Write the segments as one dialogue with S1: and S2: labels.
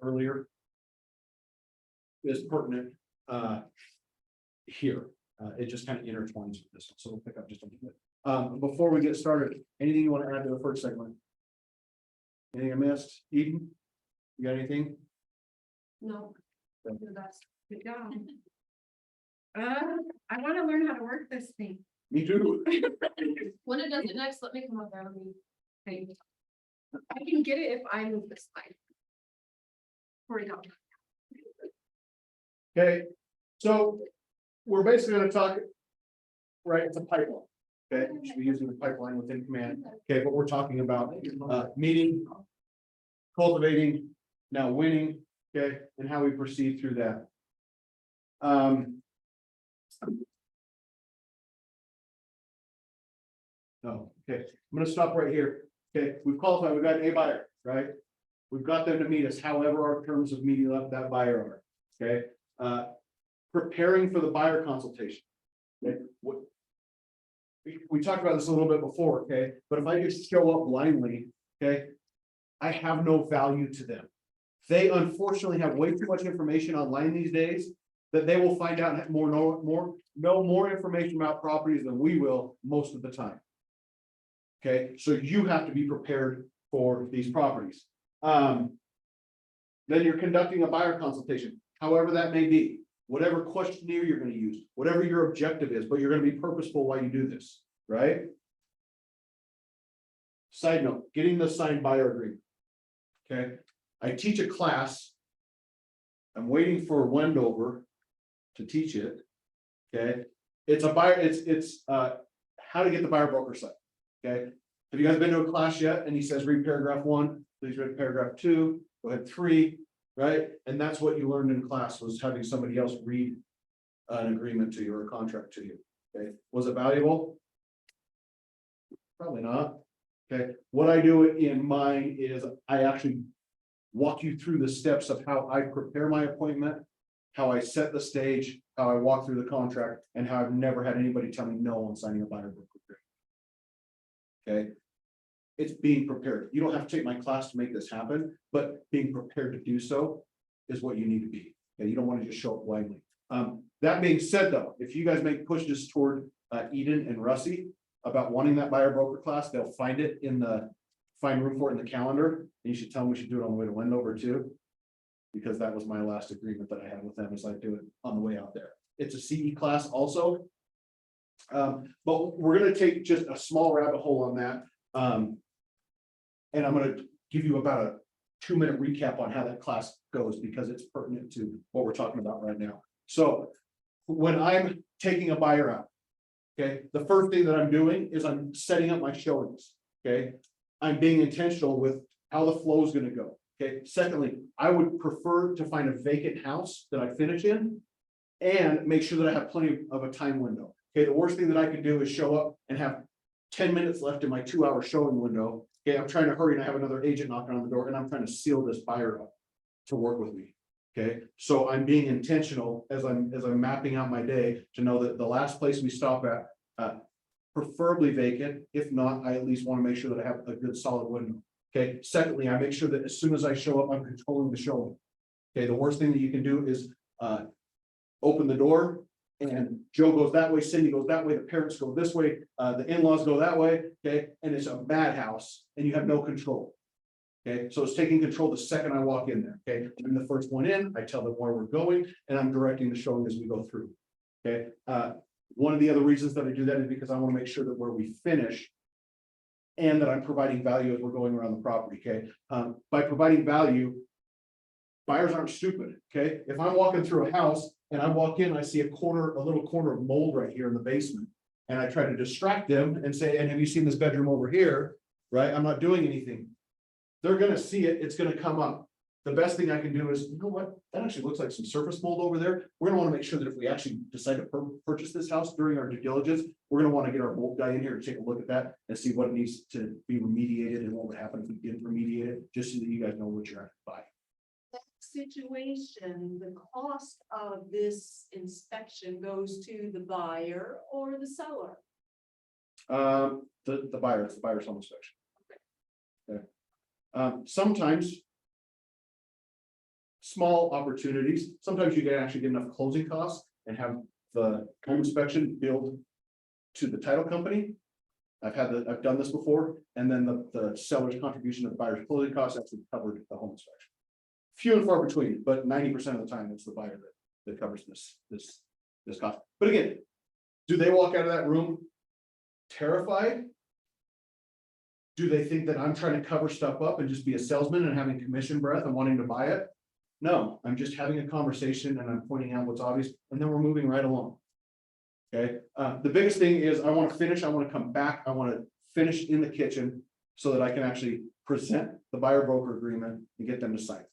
S1: earlier is pertinent here. It just kind of intertwines with this, so we'll pick up just a little bit. Before we get started, anything you want to add to the first segment? Anything I missed? Eden, you got anything?
S2: No. The best. Good job. I want to learn how to work this thing.
S1: Me too.
S2: When it does it next, let me come over and think. I can get it if I move this slide. $40.
S1: Okay, so we're basically gonna talk, right, it's a pipeline. Okay, we should be using the pipeline within command. Okay, but we're talking about meeting, cultivating, now winning, okay, and how we proceed through that. Oh, okay, I'm gonna stop right here. Okay, we've qualified, we've got a buyer, right? We've got them to meet us, however, our terms of meeting up that buyer are, okay? Preparing for the buyer consultation. Okay, we talked about this a little bit before, okay, but if I just show up blindly, okay, I have no value to them. They unfortunately have way too much information online these days that they will find out and know more information about properties than we will most of the time. Okay, so you have to be prepared for these properties. Then you're conducting a buyer consultation, however that may be, whatever questionnaire you're going to use, whatever your objective is, but you're going to be purposeful while you do this, right? Side note, getting the signed buyer agreement. Okay, I teach a class. I'm waiting for Wendover to teach it. Okay, it's a buyer, it's how to get the buyer broker site. Okay, have you guys been to a class yet? And he says, read paragraph 1, please read paragraph 2, go ahead 3, right? And that's what you learned in class, was having somebody else read an agreement to you or a contract to you. Okay, was it valuable? Probably not. Okay, what I do in mine is I actually walk you through the steps of how I prepare my appointment, how I set the stage, how I walk through the contract, and how I've never had anybody tell me no on signing a buyer broker agreement. Okay, it's being prepared. You don't have to take my class to make this happen, but being prepared to do so is what you need to be. Okay, you don't want to just show up blindly. That being said, though, if you guys make pushes toward Eden and Russie about wanting that buyer broker class, they'll find it in the find room for it in the calendar. And you should tell them we should do it on the way to Wendover too, because that was my last agreement that I had with them, is I do it on the way out there. It's a CE class also. But we're going to take just a small rabbit hole on that. And I'm going to give you about a 2-minute recap on how that class goes, because it's pertinent to what we're talking about right now. So when I'm taking a buyer out, okay, the first thing that I'm doing is I'm setting up my showings. Okay, I'm being intentional with how the flow is going to go. Okay, secondly, I would prefer to find a vacant house that I finish in and make sure that I have plenty of a time window. Okay, the worst thing that I could do is show up and have 10 minutes left in my 2-hour showing window. Okay, I'm trying to hurry and I have another agent knocking on the door and I'm trying to seal this buyer up to work with me. Okay, so I'm being intentional as I'm mapping out my day to know that the last place we stop at, preferably vacant. If not, I at least want to make sure that I have a good solid window. Okay, secondly, I make sure that as soon as I show up, I'm controlling the showing. Okay, the worst thing that you can do is open the door and Joe goes that way, Cindy goes that way, the parents go this way, the in-laws go that way, okay, and it's a madhouse and you have no control. Okay, so it's taking control the second I walk in there. Okay, I'm the first one in, I tell them where we're going, and I'm directing the showing as we go through. Okay, one of the other reasons that I do that is because I want to make sure that where we finish and that I'm providing value as we're going around the property. Okay, by providing value, buyers aren't stupid. Okay, if I'm walking through a house and I walk in, I see a little corner of mold right here in the basement, and I try to distract them and say, and have you seen this bedroom over here? Right, I'm not doing anything. They're going to see it, it's going to come up. The best thing I can do is, you know what, that actually looks like some surface mold over there. We're going to want to make sure that if we actually decide to purchase this house during our due diligence, we're going to want to get our mold guy in here to take a look at that and see what needs to be remediated and what would happen if we didn't remediate it, just so that you guys know what you're at to buy.
S3: That situation, the cost of this inspection goes to the buyer or the seller?
S1: The buyer, it's the buyer's home inspection. Okay. Sometimes small opportunities. Sometimes you can actually get enough closing costs and have the home inspection billed to the title company. I've done this before, and then the seller's contribution of the buyer's closing costs actually covered the home inspection. Few and far between, but 90% of the time, it's the buyer that covers this cost. But again, do they walk out of that room terrified? Do they think that I'm trying to cover stuff up and just be a salesman and having commission breath and wanting to buy it? No, I'm just having a conversation and I'm pointing out what's obvious, and then we're moving right along. Okay, the biggest thing is I want to come back, I want to finish in the kitchen so that I can actually present the buyer broker agreement and get them to sign.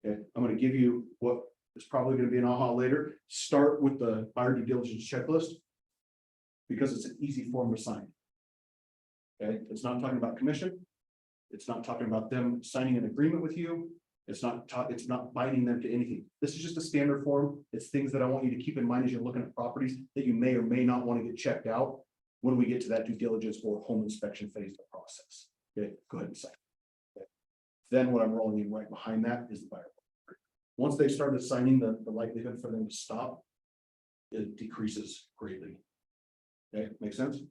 S1: Okay, I'm going to give you what is probably going to be an aha later. Start with the buyer due diligence checklist, because it's an easy form to sign. Okay, it's not talking about commission. It's not talking about them signing an agreement with you. It's not binding them to anything. This is just a standard form. It's things that I want you to keep in mind as you're looking at properties that you may or may not want to get checked out when we get to that due diligence or home inspection phase of the process. Okay, go ahead and sign. Okay. Then what I'm rolling in right behind that is the buyer. Once they started signing, the likelihood for them to stop, it decreases greatly. Okay, make sense?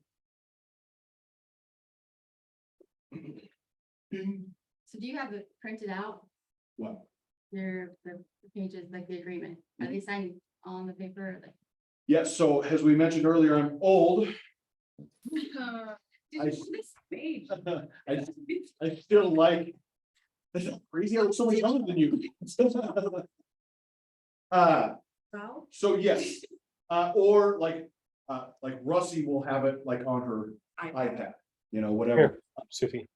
S4: So do you have it printed out,
S1: What?
S4: the pages, like the agreement? Are they signed on the paper? Like,
S1: Yes, so as we mentioned earlier, I'm old. I-
S2: This page.
S1: I still like. This is crazy, I look so much younger than you.
S3: Well,
S1: So yes, or like Russie will have it like on her iPad, you know, whatever.
S5: Here. Sufi.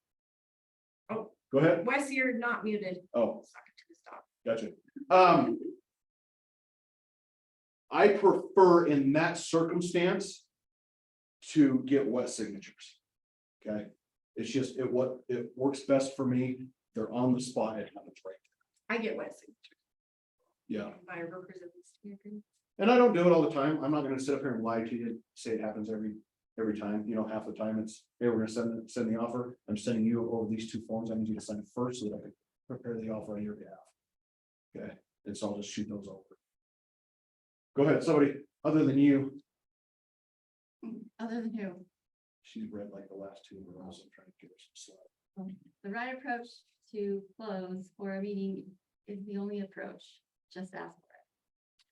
S1: Go ahead.
S3: Wes, you're not muted.
S1: Oh,
S3: Stop.
S1: gotcha. I prefer in that circumstance to get wet signatures. Okay, it's just it works best for me. They're on the spot. It happens right.
S3: I get Wes.
S1: Yeah,
S3: Buyer brokers at least.
S1: and I don't do it all the time. I'm not gonna sit up here and lie to you and say it happens every time. You know, half the time it's, hey, we're gonna send the offer. I'm sending you over these two forms. I need you to sign first so that I can prepare the offer on your behalf. Okay, and so I'll just shoot those over. Go ahead, somebody other than you.
S4: other than who?
S1: She's read like the last two, we're also trying to give her some slack.
S4: The right approach to close for a meeting is the only approach. Just ask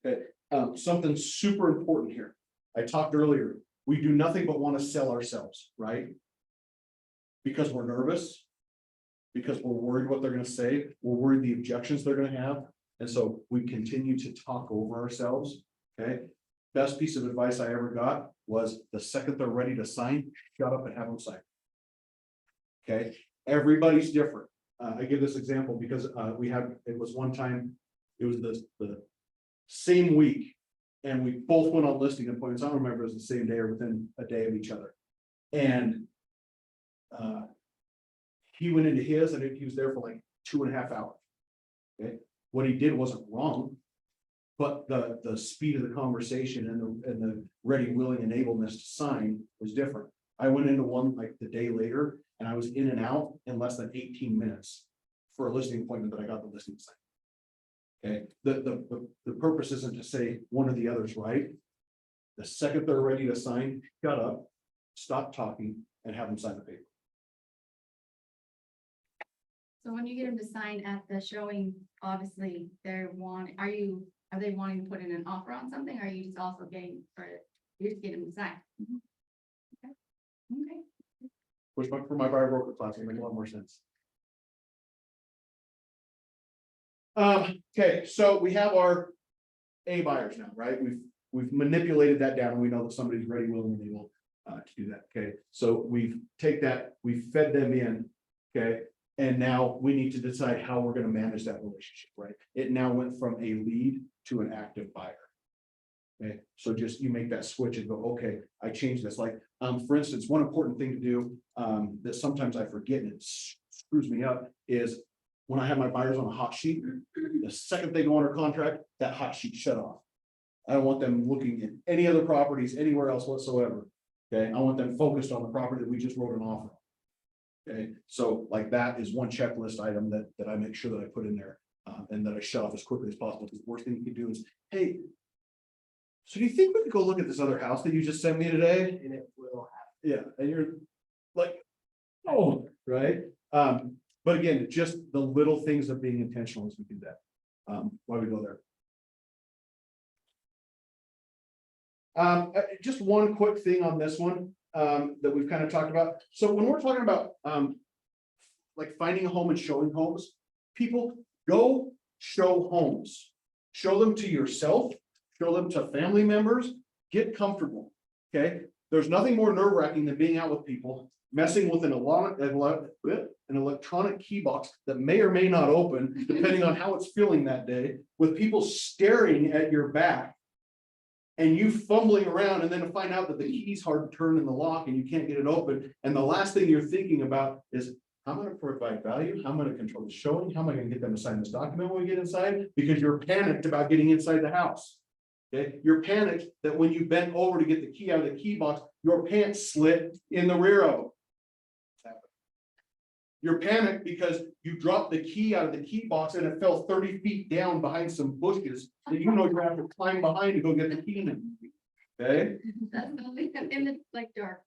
S4: for it.
S1: Something super important here. I talked earlier, we do nothing but want to sell ourselves, right? Because we're nervous. Because we're worried what they're gonna say, we're worried the objections they're gonna have, and so we continue to talk over ourselves, okay? Best piece of advice I ever got was the second they're ready to sign, shut up and have them sign. Okay, everybody's different. I give this example because it was one time, it was the same week. And we both went on listing appointments. I don't remember if it was the same day or within a day of each other. And he went into his and he was there for like 2.5 hours. Okay, what he did wasn't wrong. But the speed of the conversation and the ready, willing, and ableness to sign was different. I went into one like the day later and I was in and out in less than 18 minutes for a listing appointment that I got the listing signed. Okay, the purpose isn't to say one or the other's right. The second they're ready to sign, shut up, stop talking, and have them sign the paper.
S4: So when you get them to sign at the showing, obviously are they wanting to put in an offer on something? Or are you just also getting, or you're just getting them to sign? Okay. Okay.
S1: Which for my buyer broker class will make a lot more sense. Okay, so we have our A buyers now, right? We've manipulated that down and we know that somebody's ready, willing, and able to do that. Okay, so we've fed them in, okay, and now we need to decide how we're going to manage that relationship, right? It now went from a lead to an active buyer. Okay, so just you make that switch and go, okay, I changed this. Like, for instance, one important thing to do that sometimes I forget and it screws me up is when I have my buyers on a hot sheet, the second they go under contract, that hot sheet shut off. I don't want them looking at any other properties anywhere else whatsoever. Okay, I want them focused on the property that we just wrote an offer on. Okay, so like that is one checklist item that I make sure that I put in there. And that I shut off as quickly as possible, because the worst thing you can do is, hey. So do you think we could go look at this other house that you just sent me today?
S5: And it will
S1: Yeah, and you're like, oh, right? But again, just the little things of being intentional as we do that. Why we go there. Just one quick thing on this one, that we've kind of talked about. So when we're talking about, like finding a home and showing homes, people go show homes. Show them to yourself, show them to family members, get comfortable, okay? There's nothing more nerve wracking than being out with people, messing with an electronic key box that may or may not open, depending on how it's feeling that day, with people staring at your back. And you fumbling around, and then to find out that the key's hard to turn in the lock and you can't get it open. And the last thing you're thinking about is, how am I gonna provide value? How am I gonna control the showing? How am I gonna get them to sign this document when we get inside? Because you're panicked about getting inside the house. Okay, you're panicked that when you bent over to get the key out of the key box, your pants slit in the rear of them. You're panicked because you dropped the key out of the key box and it fell 30 feet down behind some bushes that you know you're gonna have to climb behind to go get the key in. Okay,
S4: That's only in the like dark.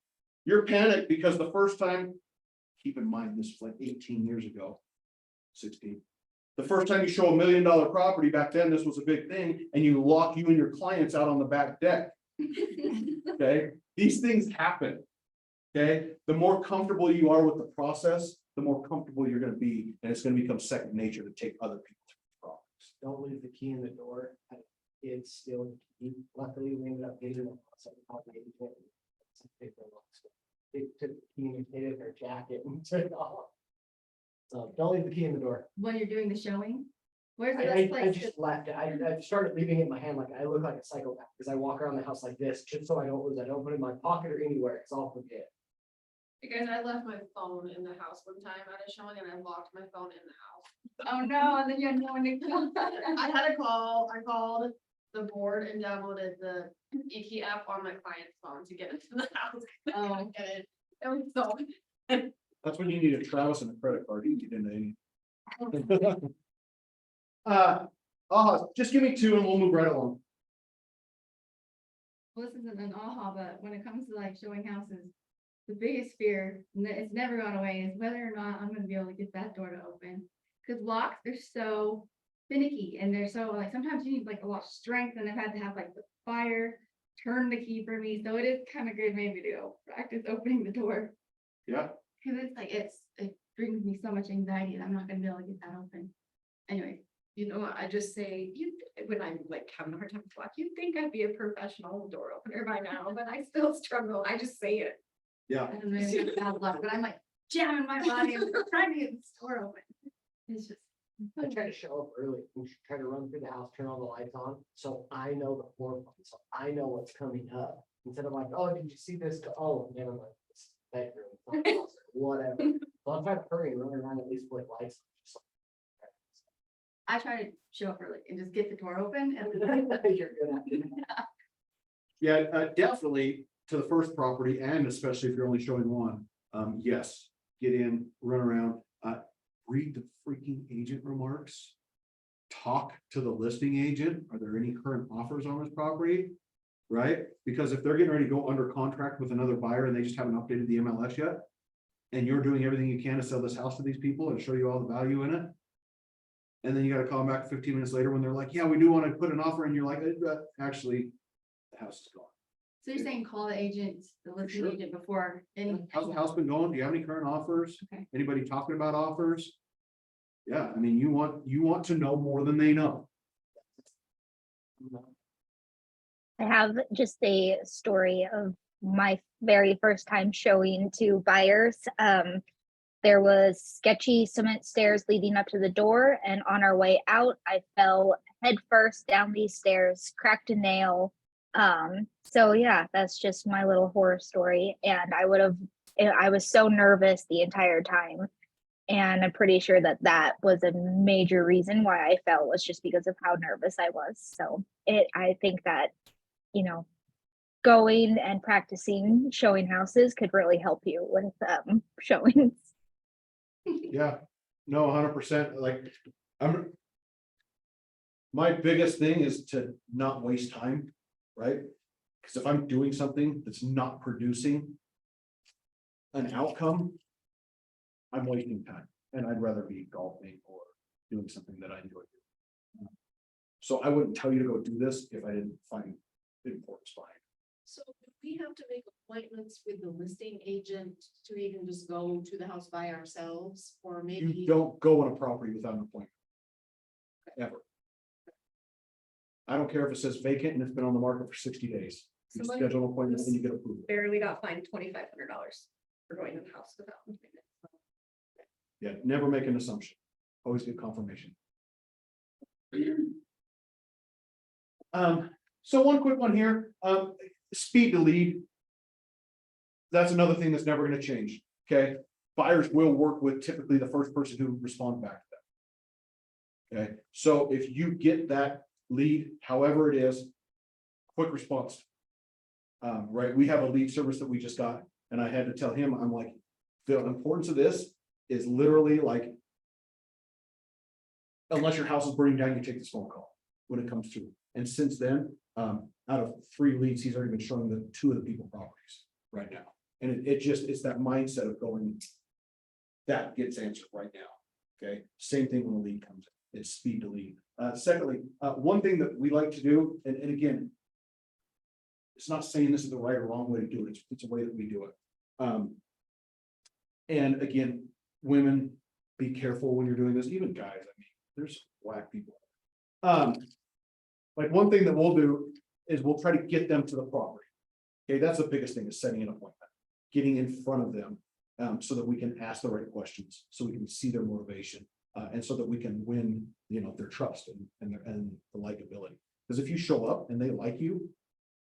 S1: you're panicked because the first time, keep in mind, this was like 18 years ago, 16. The first time you show $1 million property back then, this was a big thing, and you lock you and your clients out on the back deck. Okay, these things happen. Okay, the more comfortable you are with the process, the more comfortable you're gonna be, and it's gonna become second nature to take other people through the process.
S5: don't leave the key in the door. It's still, luckily we ended up getting it. They took the key and hid it in their jacket and took it off. So don't leave the key in the door.
S4: When you're doing the showing, where's the
S5: I
S4: best place?
S5: just left it. I started leaving it in my hand like I look like a psychopath because I walk around the house like this, just so I don't lose. I don't put it in my pocket or anywhere. It's all forget.
S2: Because I left my phone in the house one time at a showing and I locked my phone in the house.
S4: Oh, no, and then you had no one to call.
S2: I had a call, I called the board and downloaded the Iki app on my client's phone to get into the house.
S4: Oh.
S2: Get it. It was so.
S1: That's when you need a Travis and a credit card, you can get into any. Just give me two and we'll move right along.
S4: Well, this isn't an aha, but when it comes to like showing houses, the biggest fear, and it's never gone away, is whether or not I'm gonna be able to get that door to open. Cause locks, they're so finicky and they're so like, sometimes you need like a lot of strength, and I've had to have like the fire turn the key for me, so it is kind of good maybe to go practice opening the door.
S1: Yeah.
S4: Cause it's like, it brings me so much anxiety that I'm not gonna be able to get that open. Anyway,
S2: You know what, I just say, when I'm like having a hard time with lock, you'd think I'd be a professional door opener by now, but I still struggle, I just say it.
S1: Yeah,
S4: I don't know, maybe it's bad luck, but I'm like jamming my body and trying to get this door open. It's just.
S5: I try to show up early. We should try to run through the house, turn all the lights on, so I know the floor plan, so I know what's coming up. Instead of like, oh, did you see this? Oh, and then I'm like, this bedroom, whatever. So I'll try to hurry and run around at least with lights.
S4: I try to show up early and just get the door open and
S5: You're good at it.
S1: yeah, definitely to the first property, and especially if you're only showing one. Yes, get in, run around, read the freaking agent remarks. Talk to the listing agent. Are there any current offers on this property? Right? Because if they're getting ready to go under contract with another buyer and they just haven't updated the MLS yet, and you're doing everything you can to sell this house to these people and show you all the value in it. And then you gotta call them back 15 minutes later when they're like, yeah, we do want to put an offer, and you're like, actually, the house is gone.
S4: so you're saying call the agent, the listing
S1: Sure.
S4: agent before any.
S1: How's the house been going? Do you have any current offers?
S4: Okay.
S1: Anybody talking about offers? Yeah, I mean, you want to know more than they know.
S6: I have just a story of my very first time showing to buyers. There was sketchy cement stairs leading up to the door, and on our way out, I fell headfirst down these stairs, cracked a nail. So yeah, that's just my little horror story. And I was so nervous the entire time. And I'm pretty sure that was a major reason why I fell, was just because of how nervous I was. So I think that, going and practicing showing houses could really help you with showings.
S1: Yeah, no, 100%. Like, My biggest thing is to not waste time, right? Because if I'm doing something that's not producing an outcome, I'm wasting time, and I'd rather be golfing or doing something that I enjoy doing. So I wouldn't tell you to go do this if I didn't find importance behind it.
S3: So do we have to make appointments with the listing agent to even just go to the house by ourselves, or
S1: You
S3: maybe?
S1: don't go on a property without an appointment. Ever. I don't care if it says vacant and it's been on the market for 60 days. You
S2: Somebody
S1: schedule an appointment and you get approved.
S2: Barely got fined $2,500 for going to the house without. an appointment.
S1: Yeah, never make an assumption. Always get confirmation. So one quick one here, speed to lead. That's another thing that's never gonna change, okay? Buyers will work with typically the first person who responds back to them. Okay, so if you get that lead, however it is, quick response. Right, we have a lead service that we just got, and I had to tell him, I'm like, the importance of this is literally like, unless your house is burning down, you take this phone call when it comes through. And since then, out of 3 leads, he's already been showing the 2 of the people properties right now. And it just, it's that mindset of going, that gets answered right now. Okay, same thing when the lead comes in, it's speed to lead. Secondly, one thing that we like to do, and again, it's not saying this is the right or wrong way to do it, it's a way that we do it. And again, women, be careful when you're doing this, even guys, I mean, there's whack people. Like one thing that we'll do is we'll try to get them to the property. Okay, that's the biggest thing, is setting an appointment, getting in front of them, so that we can ask the right questions, so we can see their motivation. And so that we can win, their trust and the likability. Because if you show up and they like you,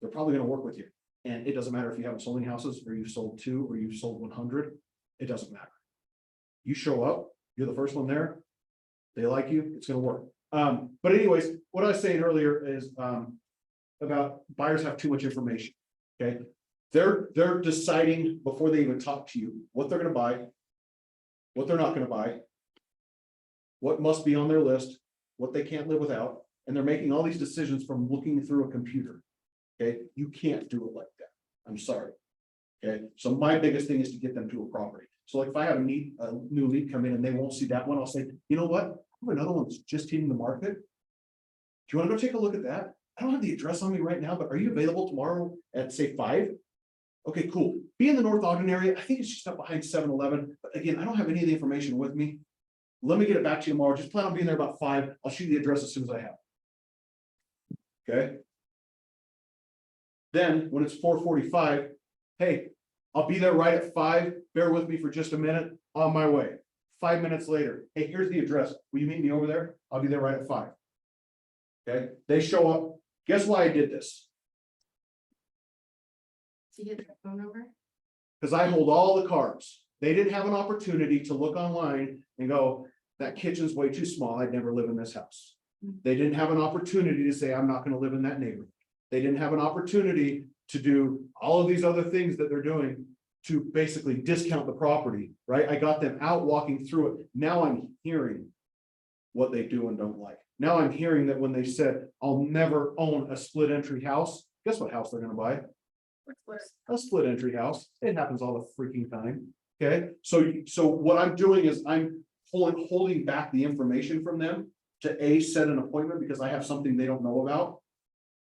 S1: they're probably gonna work with you. And it doesn't matter if you haven't sold any houses, or you've sold 2, or you've sold 100, it doesn't matter. You show up, you're the first one there, they like you, it's gonna work. But anyways, what I was saying earlier is about buyers have too much information, okay? They're deciding before they even talk to you, what they're gonna buy, what they're not gonna buy, what must be on their list, what they can't live without, and they're making all these decisions from looking through a computer. Okay, you can't do it like that. I'm sorry. Okay, so my biggest thing is to get them to a property. So like if I have a new lead come in and they won't see that one, I'll say, you know what? I have another one that's just hitting the market. Do you want to go take a look at that? I don't have the address on me right now, but are you available tomorrow at say 5? Okay, cool. Be in the North Ogden area. I think it's just up behind 7-Eleven. But again, I don't have any of the information with me. Let me get it back to you tomorrow. Just plan on being there about 5. I'll shoot you the address as soon as I have it. Okay. Then when it's 4:45, hey, I'll be there right at 5. Bear with me for just a minute. On my way. 5 minutes later, hey, here's the address. Will you meet me over there? I'll be there right at 5. Okay, they show up. Guess why I did this?
S4: Do you get their phone number?
S1: Because I hold all the cards. They didn't have an opportunity to look online and go, that kitchen's way too small. I'd never live in this house. They didn't have an opportunity to say, I'm not going to live in that neighborhood. They didn't have an opportunity to do all of these other things that they're doing to basically discount the property, right? I got them out walking through it. Now I'm hearing what they do and don't like. Now I'm hearing that when they said, I'll never own a split entry house, guess what house they're going to buy? A split entry house. It happens all the freaking time. Okay, so what I'm doing is I'm holding back the information from them to set an appointment because I have something they don't know about.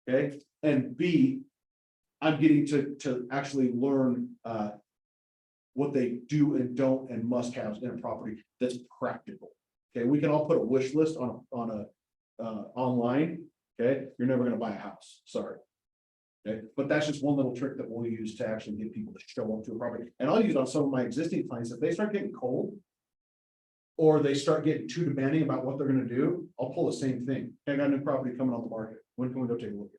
S1: Okay, and B, I'm getting to actually learn what they do and don't and must have in a property that's practical. Okay, we can all put a wish list on a online. Okay, you're never going to buy a house. Sorry. Okay, but that's just one little trick that we'll use to actually get people to show up to a property. And I'll use it on some of my existing clients. If they start getting cold or they start getting too demanding about what they're going to do, I'll pull the same thing. I got a new property coming on the market. When can we go take a look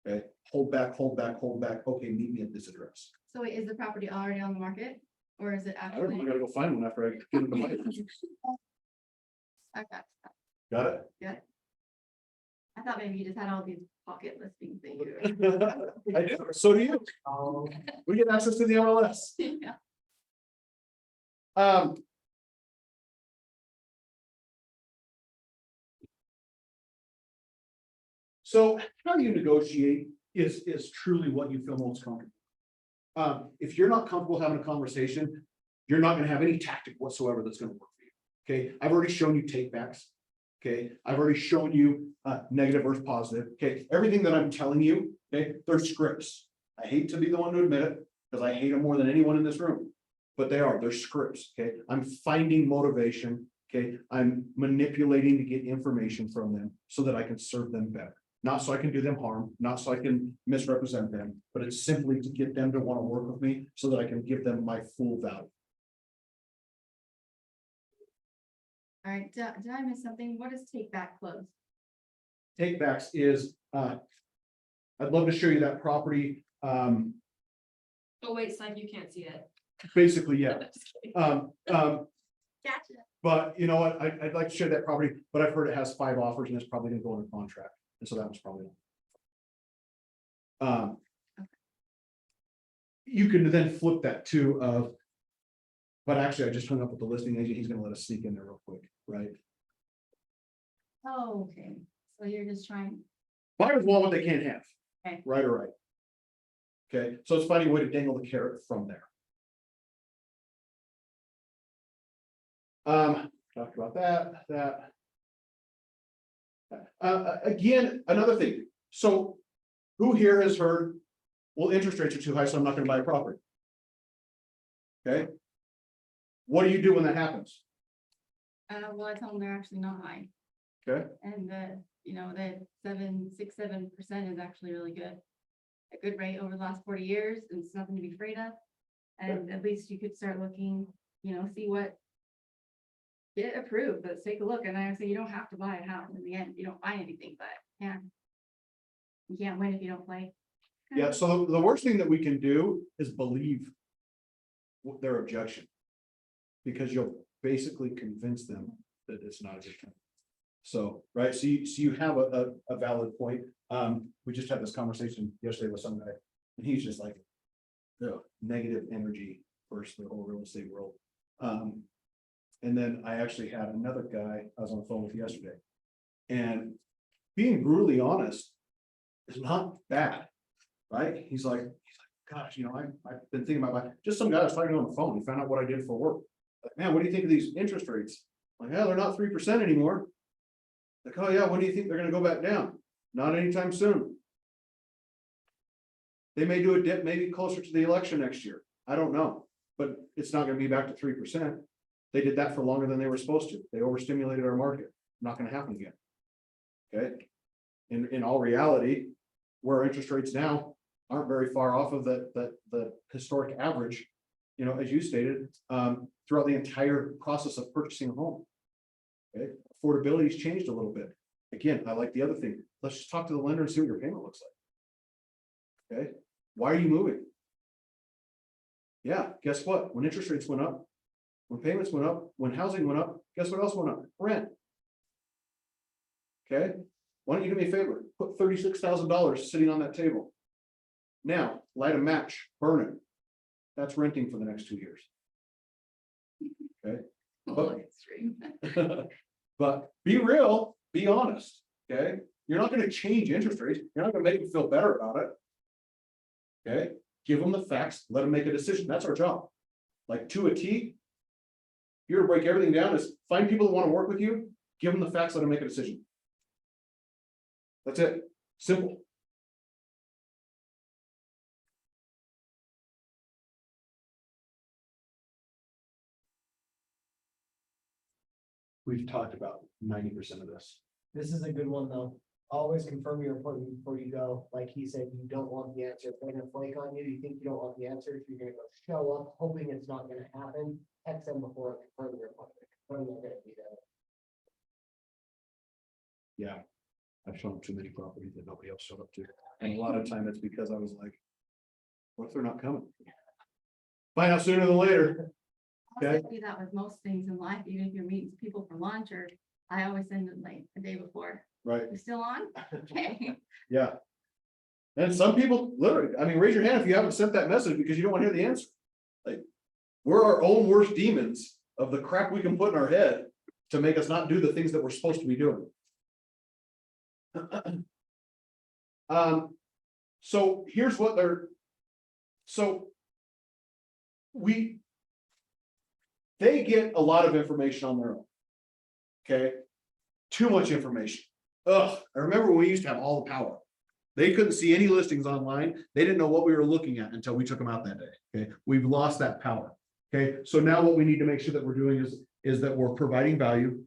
S1: at it? Okay, hold back, hold back, hold back. Okay, meet me at this address.
S4: So wait, is the property already on the market? Or is it
S1: I don't know, I
S4: actually?
S1: gotta go find one after I get into my.
S4: Okay,
S1: Got it.
S4: I thought maybe you just had all these pocket listings that you.
S1: I do, so do you. We get access to the MLS.
S4: Yeah.
S1: So how you negotiate is truly what you feel most comfortable. If you're not comfortable having a conversation, you're not gonna have any tactic whatsoever that's gonna work for you. Okay, I've already shown you take backs. Okay, I've already shown you negative versus positive. Okay, everything that I'm telling you, okay, they're scripts. I hate to be the one to admit it, because I hate them more than anyone in this room. But they're scripts, okay? I'm finding motivation, okay? I'm manipulating to get information from them so that I can serve them better. Not so I can do them harm, not so I can misrepresent them, but it's simply to get them to want to work with me so that I can give them my full value.
S4: All right, did I miss something? What is take back close?
S1: Take backs is, I'd love to show you that property.
S2: Oh, wait, Snipe, you can't see it.
S1: Basically, yeah.
S2: Just kidding.
S4: Gotcha.
S1: But you know what, I'd like to share that property, but I've heard it has 5 offers and it's probably gonna go under contract, and so that was probably. You can then flip that too of. But actually, I just hung up with the listing agent, he's gonna let us sneak in there real quick, right?
S4: Oh, okay, so you're just trying,
S1: Buyers want what they can't have.
S4: Okay.
S1: Right or right. Okay, so it's finding a way to dangle the carrot from there. Talked about that. Again, another thing, so who here has heard, well, interest rates are too high, so I'm not gonna buy a property? Okay. What do you do when that happens?
S4: well, I tell them they're actually not high.
S1: Okay.
S4: And that 7% is actually really good. A good rate over the last 40 years, and it's nothing to be afraid of. And at least you could start looking, see what. Get approved, let's take a look, and I say you don't have to buy a house in the end, you don't buy anything, but yeah. You can't win if you don't play.
S1: Yeah, so the worst thing that we can do is believe their objection. Because you'll basically convince them that it's not a good thing. So, right, so you have a valid point. We just had this conversation yesterday with some guy, and he's just like, the negative energy versus the whole real estate world. And then I actually had another guy I was on the phone with yesterday. And being brutally honest is not bad, right? He's like, gosh, I've been thinking about just some guy I was talking to on the phone. He found out what I did for work. Like, man, what do you think of these interest rates? Like, yeah, they're not 3% anymore. Like, oh yeah, when do you think they're gonna go back down? Not anytime soon. They may do a dip maybe closer to the election next year. I don't know, but it's not gonna be back to 3%. They did that for longer than they were supposed to. They overstimulated our market. Not gonna happen again. Okay. In all reality, where interest rates now aren't very far off of the historic average, as you stated, throughout the entire process of purchasing a home. Okay, affordability's changed a little bit. Again, I like the other thing. Let's just talk to the lender and see what your payment looks like. Okay, why are you moving? Yeah, guess what? When interest rates went up, when payments went up, when housing went up, guess what else went up? Rent. Okay, why don't you do me a favor? Put $36,000 sitting on that table. Now, light a match, burn it. That's renting for the next 2 years. Okay. But be real, be honest, okay? You're not gonna change interest rates. You're not gonna make them feel better about it. Okay, give them the facts, let them make a decision. That's our job. Like to a T. You're to break everything down is find people that want to work with you, give them the facts, let them make a decision. That's it. Simple. We've talked about 90% of this.
S5: This is a good one, though. Always confirm your appointment before you go. Like he said, you don't want the answer. If they're gonna flake on you, you think you don't want the answer. If you're gonna go show up, hoping it's not gonna happen, text them before and confirm your appointment. Confirm they're gonna be there.
S1: Yeah. I've shown up too many properties that nobody else showed up to. And a lot of time it's because I was like, what if they're not coming? Find out sooner than later.
S4: I'll
S1: Okay.
S4: do that with most things in life, even if you're meeting people for lunch, or I always send it like the day before.
S1: Right.
S4: You still on? Okay.
S1: Yeah. And some people literally, I mean, raise your hand if you haven't sent that message because you don't want to hear the answer. Like, we're our own worst demons of the crap we can put in our head to make us not do the things that we're supposed to be doing. So here's what so. They get a lot of information on their own. Okay? Too much information. Ugh, I remember when we used to have all the power. They couldn't see any listings online. They didn't know what we were looking at until we took them out that day. Okay, we've lost that power. Okay, so now what we need to make sure that we're doing is that we're providing value,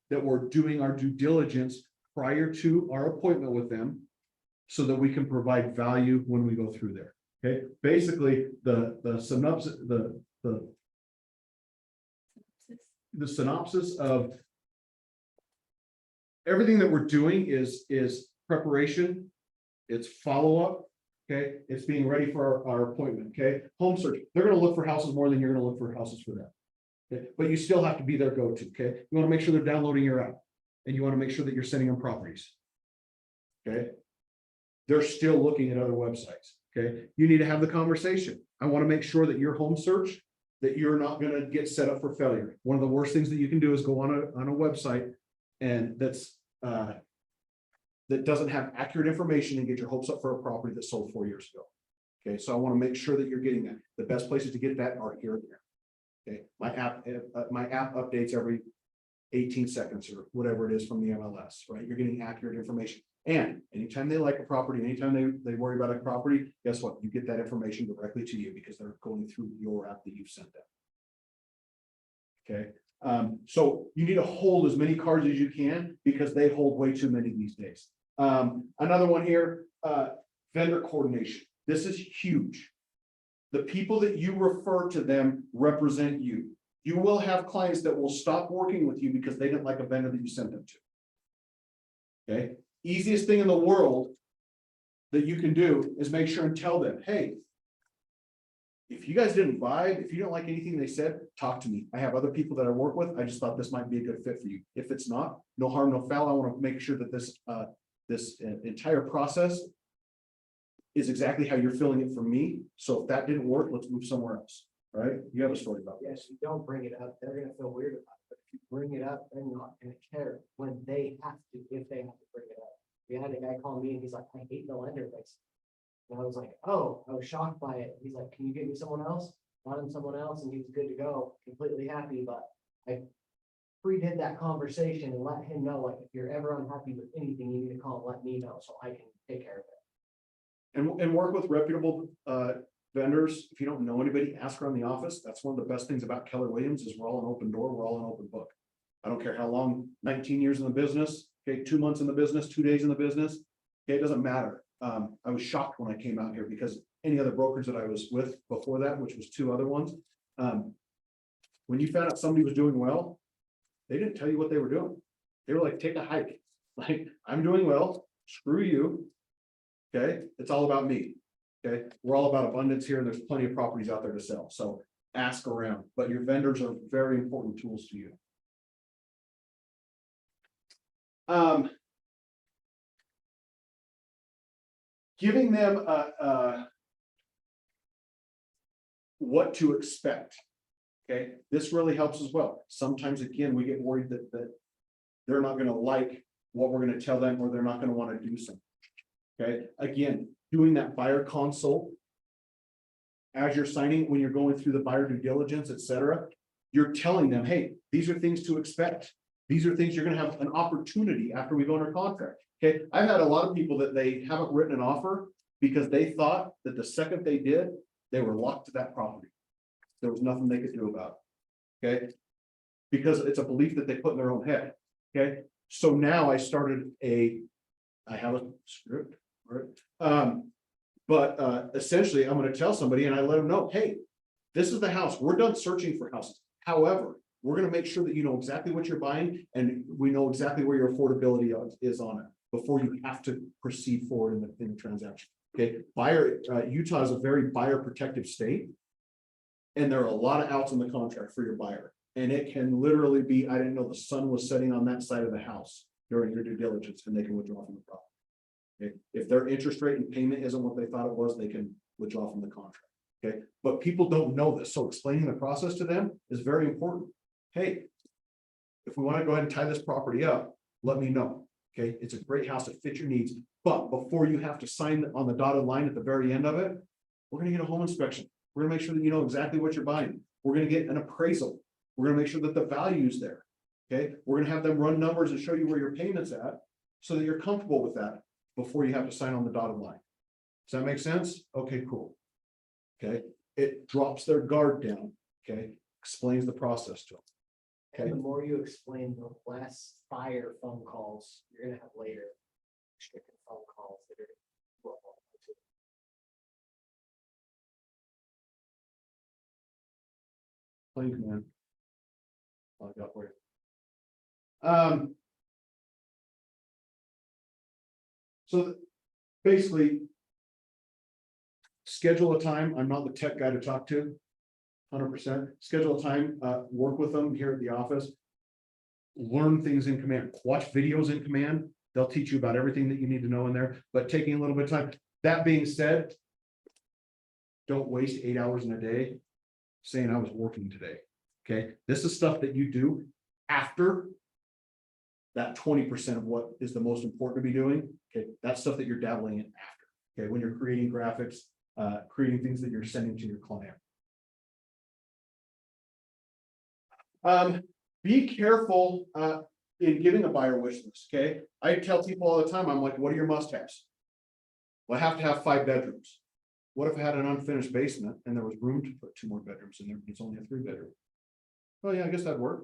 S1: that we're doing our due diligence prior to our appointment with them, so that we can provide value when we go through there. Okay, basically, the synopsis of everything that we're doing is preparation, it's follow-up, okay, it's being ready for our appointment, okay? Home search, they're gonna look for houses more than you're gonna look for houses for them. Okay, but you still have to be their go-to, okay? You wanna make sure they're downloading your app, and you wanna make sure that you're sending them properties. Okay? They're still looking at other websites, okay? You need to have the conversation. I wanna make sure that your home search, that you're not gonna get set up for failure. One of the worst things that you can do is go on a website and that doesn't have accurate information and get your hopes up for a property that sold 4 years ago. Okay, so I want to make sure that you're getting that. The best places to get that are here and there. Okay, my app updates every 18 seconds or whatever it is from the MLS, right? You're getting accurate information. And anytime they like a property, anytime they worry about a property, guess what? You get that information directly to you because they're going through your app that you've sent them. Okay, so you need to hold as many cards as you can because they hold way too many these days. Another one here, vendor coordination. This is huge. The people that you refer to them represent you. You will have clients that will stop working with you because they didn't like a vendor that you sent them to. Okay, easiest thing in the world that you can do is make sure and tell them, hey, if you guys didn't vibe, if you don't like anything they said, talk to me. I have other people that I work with. I just thought this might be a good fit for you. If it's not, no harm, no foul. I want to make sure that this entire process is exactly how you're feeling it for me. So if that didn't work, let's move somewhere else. All right? You have a story about this.
S5: Yes, you don't bring it up, they're gonna feel weird about it, but if you bring it up, they're not gonna care when they have to, if they have to bring it up. We had a guy call me and he's like, I hate the lender base. And I was like, oh, I was shocked by it. He's like, can you get me someone else? Got him someone else and he was good to go, completely happy, but I redid that conversation and let him know, like, if you're ever unhappy with anything, you need to call and let me know so I can take care of it.
S1: And work with reputable vendors. If you don't know anybody, ask around the office. That's one of the best things about Keller Williams is we're all an open door, we're all an open book. I don't care how long, 19 years in the business, okay, 2 months in the business, 2 days in the business, okay, it doesn't matter. I was shocked when I came out here because any other brokers that I was with before that, which was 2 other ones, when you found out somebody was doing well, they didn't tell you what they were doing. They were like, take a hike. Like, I'm doing well, screw you. Okay, it's all about me. Okay, we're all about abundance here, and there's plenty of properties out there to sell. So ask around, but your vendors are very important tools to you. Giving them what to expect. Okay, this really helps as well. Sometimes, again, we get worried that they're not going to like what we're going to tell them, or they're not going to want to do something. Okay, again, doing that buyer consult as you're signing, when you're going through the buyer due diligence, etc., you're telling them, hey, these are things to expect. These are things you're going to have an opportunity after we go under contract. Okay, I've had a lot of people that they haven't written an offer because they thought that the second they did, they were locked to that property. There was nothing they could do about it. Okay, because it's a belief that they put in their own head. Okay, so now I have a script, right? But essentially, I'm going to tell somebody and I let them know, hey, this is the house. We're done searching for houses. However, we're going to make sure that you know exactly what you're buying and we know exactly where your affordability is on it before you have to proceed forward in the transaction. Okay, Utah is a very buyer protective state. And there are a lot of outs in the contract for your buyer. And it can literally be, I didn't know the sun was setting on that side of the house during your due diligence, and they can withdraw from the property. Okay, if their interest rate and payment isn't what they thought it was, they can withdraw from the contract. Okay, but people don't know this. So explaining the process to them is very important. Hey, if we want to go ahead and tie this property up, let me know. Okay, it's a great house that fits your needs, but before you have to sign on the dotted line at the very end of it, we're gonna get a home inspection. We're gonna make sure that you know exactly what you're buying. We're gonna get an appraisal. We're gonna make sure that the value's there. Okay, we're gonna have them run numbers and show you where your payment's at, so that you're comfortable with that before you have to sign on the dotted line. Does that make sense? Okay, cool. Okay, it drops their guard down, okay, explains the process to them.
S5: And the more you explain, the less fire phone calls you're gonna have later. Restricted phone calls that are.
S1: Plain command. All I got for you. So basically. Schedule a time. I'm not the tech guy to talk to. 100%. Schedule a time, work with them here at the office. Learn things in command, watch videos in command. They'll teach you about everything that you need to know in there, but taking a little bit of time. That being said. Don't waste 8 hours in a day saying I was working today. Okay, this is stuff that you do after. That 20% of what is the most important to be doing. Okay, that's stuff that you're dabbling in after. Okay, when you're creating graphics, creating things that you're sending to your client. Be careful in giving a buyer wish list, okay? I tell people all the time, I'm like, what are your must-haves? Well, I have to have 5 bedrooms. What if I had an unfinished basement and there was room to put 2 more bedrooms in there, but it's only a 3-bedroom? Well, yeah, I guess that'd work.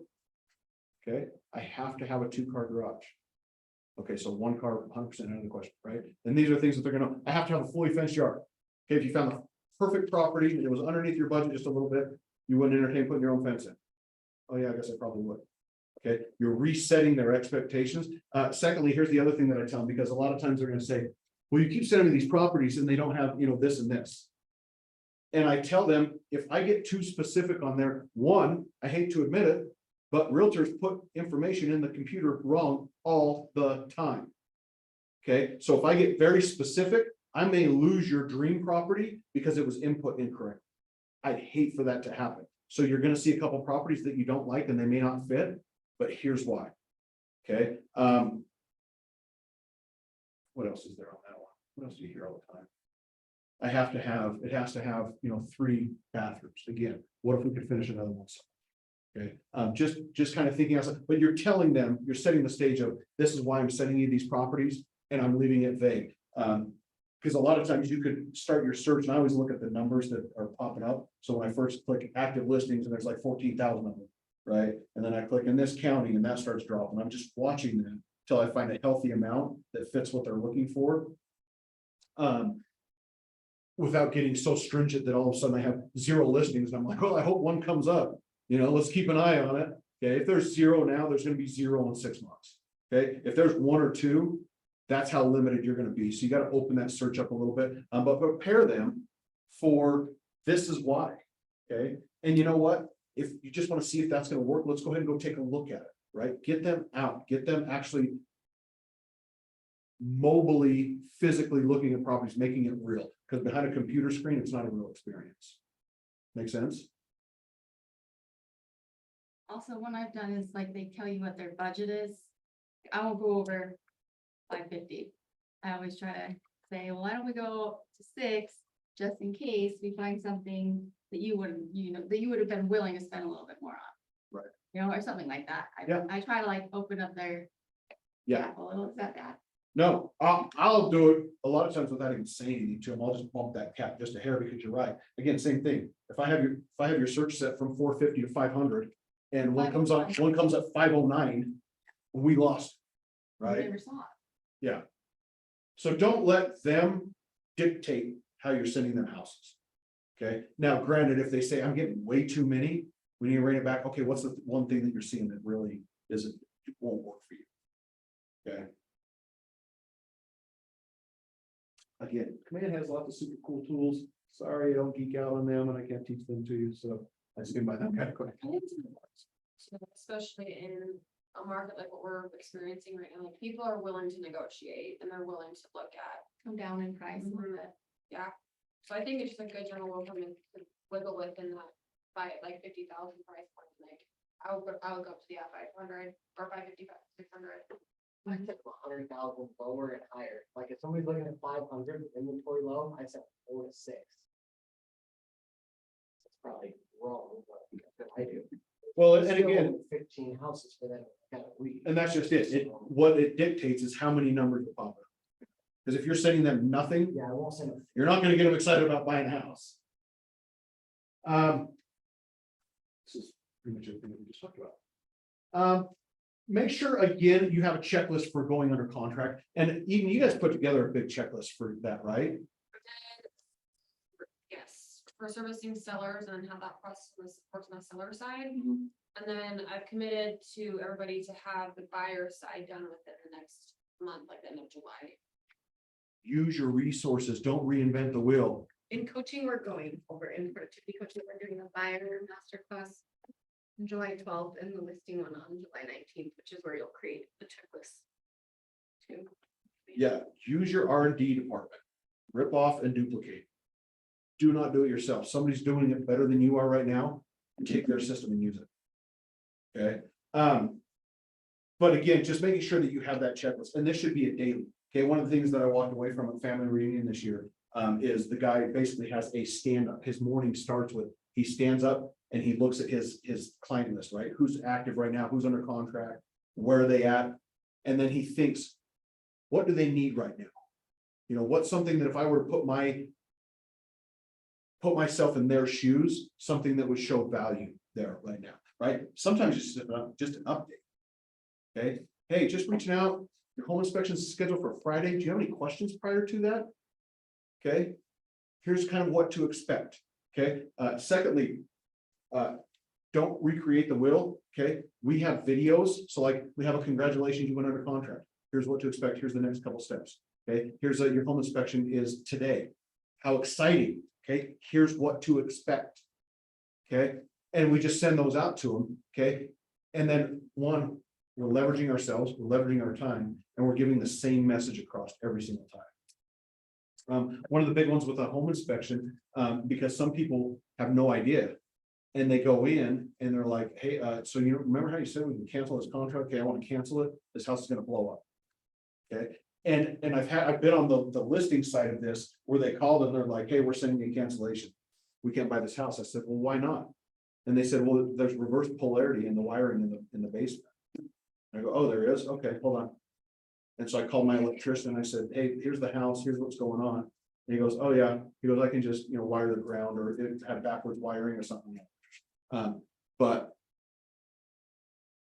S1: Okay, I have to have a 2-car garage. Okay, so 1 car, 100% out of the question, right? And these are things that they're gonna, I have to have a fully fenced yard. Okay, if you found the perfect property and it was underneath your budget just a little bit, you wouldn't entertain putting your own fence in. Oh yeah, I guess I probably would. Okay, you're resetting their expectations. Secondly, here's the other thing that I tell them, because a lot of times they're gonna say, well, you keep sending me these properties and they don't have, you know, this and this. And I tell them, if I get too specific on there, one, I hate to admit it, but realtors put information in the computer wrong all the time. Okay, so if I get very specific, I may lose your dream property because it was input incorrect. I'd hate for that to happen. So you're gonna see a couple properties that you don't like and they may not fit, but here's why. Okay, what else is there on that one? What else do you hear all the time? I have to have, it has to have, you know, 3 bathrooms. Again, what if we could finish another one? Okay, just kind of thinking outside, but you're telling them, you're setting the stage of, this is why I'm sending you these properties and I'm leaving it vague. Because a lot of times you could start your search, and I always look at the numbers that are popping up. So when I first click active listings, and there's like 14,000 of them, right? And then I click in this county and that starts dropping. I'm just watching them till I find a healthy amount that fits what they're looking for. Without getting so stringent that all of a sudden I have 0 listings and I'm like, well, I hope one comes up. You know, let's keep an eye on it. Okay, if there's 0 now, there's gonna be 0 in 6 months. Okay, if there's 1 or 2, that's how limited you're gonna be. So you gotta open that search up a little bit, but prepare them for this is why. Okay, and you know what? If you just wanna see if that's gonna work, let's go ahead and go take a look at it, right? Get them out, get them actually mobily, physically looking at properties, making it real. Because behind a computer screen, it's not a real experience. Make sense?
S4: Also, one I've done is like they tell you what their budget is. I won't go over 550. I always try to say, well, why don't we go to 6, just in case we find something that you wouldn't, you know, that you would have been willing to spend a little bit more on.
S1: Right.
S4: You know, or something like that.
S1: Yeah.
S4: I try to like open up their.
S1: Yeah.
S4: A little, is that that?
S1: No, I'll do it a lot of times without even saying anything to them. I'll just bump that cap just a hair because you're right. Again, same thing. If I have your search set from 450 to 500 and one comes up 509, we lost.
S4: I
S1: Right?
S4: never saw it.
S1: Yeah. So don't let them dictate how you're sending them houses. Okay, now granted, if they say I'm getting way too many, we need to rein it back. Okay, what's the one thing that you're seeing that really isn't, it won't work for you? Okay. Again, Command has lots of super cool tools. Sorry, I don't geek out on them and I can't teach them to you, so I stand by that kind of quick.
S2: Especially in a market like what we're experiencing right now, like people are willing to negotiate and they're willing to look at.
S4: Come down in price a little bit.
S2: Yeah, so I think it's just a good general rule for me to wiggle within that by like 50,000 price point, like I would go up to the 500 or 550, 600.
S5: I took 100,000 lower and higher. Like if somebody's looking at 500 inventory low, I said 4 to 6. It's probably wrong, but I do.
S1: Well, and
S5: Still
S1: again,
S5: 15 houses for them to kind of read.
S1: and that's just it. What it dictates is how many numbers you pop up. Because if you're sending them nothing,
S5: Yeah, I won't send a
S1: you're not gonna get them excited about buying a house. This is pretty much everything that we just talked about. Make sure, again, you have a checklist for going under contract, and even you guys put together a big checklist for that, right?
S2: Yes, for servicing sellers and how that process works on the seller side.
S1: Mm-hmm.
S2: And then I've committed to everybody to have the buyer side done within the next month, like the end of July.
S1: Use your resources, don't reinvent the wheel.
S4: In coaching, we're going over in productivity coaching, we're doing a buyer masterclass on July 12th and the listing one on July 19th, which is where you'll create the checklist. too.
S1: Yeah, use your R&D department, rip off and duplicate. Do not do it yourself. Somebody's doing it better than you are right now, take their system and use it. Okay, but again, just making sure that you have that checklist, and this should be a daily. Okay, one of the things that I walked away from a family reunion this year, is the guy basically has a stand up. His morning starts with, he stands up and he looks at his client list, right? Who's active right now, who's under contract, where are they at? And then he thinks, what do they need right now? You know, what's something that if I were to put myself in their shoes, something that would show value there right now, right? Sometimes it's just an update. Okay, hey, just reaching out, your home inspection is scheduled for Friday. Do you have any questions prior to that? Okay, here's kind of what to expect. Okay, secondly, don't recreate the wheel. Okay, we have videos. So like we have a congratulations, you went under contract. Here's what to expect. Here's the next couple steps. Okay, here's your home inspection is today. How exciting. Okay, here's what to expect. Okay, and we just send those out to them. Okay, and then we're leveraging ourselves, we're leveraging our time, and we're giving the same message across every single time. One of the big ones with a home inspection, because some people have no idea. And they go in and they're like, hey, so you remember how you said we can cancel this contract? Okay, I want to cancel it. This house is gonna blow up. Okay, and I've been on the listing side of this where they called and they're like, hey, we're sending you a cancellation. We can't buy this house. I said, well, why not? And they said, well, there's reverse polarity in the wiring in the basement. I go, oh, there is? Okay, hold on. And so I called my electrician and I said, hey, here's the house, here's what's going on. And he goes, oh yeah, he goes, I can just, wire the ground or it had backwards wiring or something. But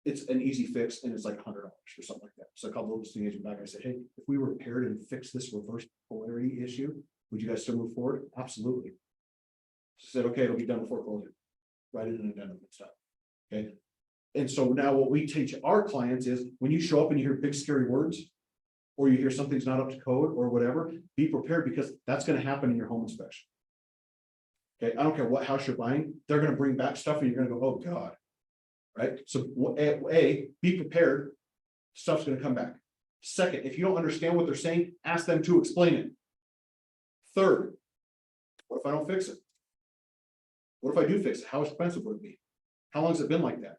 S1: it's an easy fix and it's like $100 or something like that. So I called the listing agent back. I said, hey, if we repaired and fixed this reverse polarity issue, would you guys still move forward? Absolutely. She said, okay, it'll be done before closing. Write it in an addendum and stuff. Okay. And so now what we teach our clients is when you show up and you hear big scary words, or you hear something's not up to code or whatever, be prepared because that's going to happen in your home inspection. Okay, I don't care what house you're buying, they're going to bring back stuff and you're going to go, oh God. Right? So be prepared. Stuff's going to come back. Second, if you don't understand what they're saying, ask them to explain it. Third, what if I don't fix it? What if I do fix it? How expensive would it be? How long has it been like that?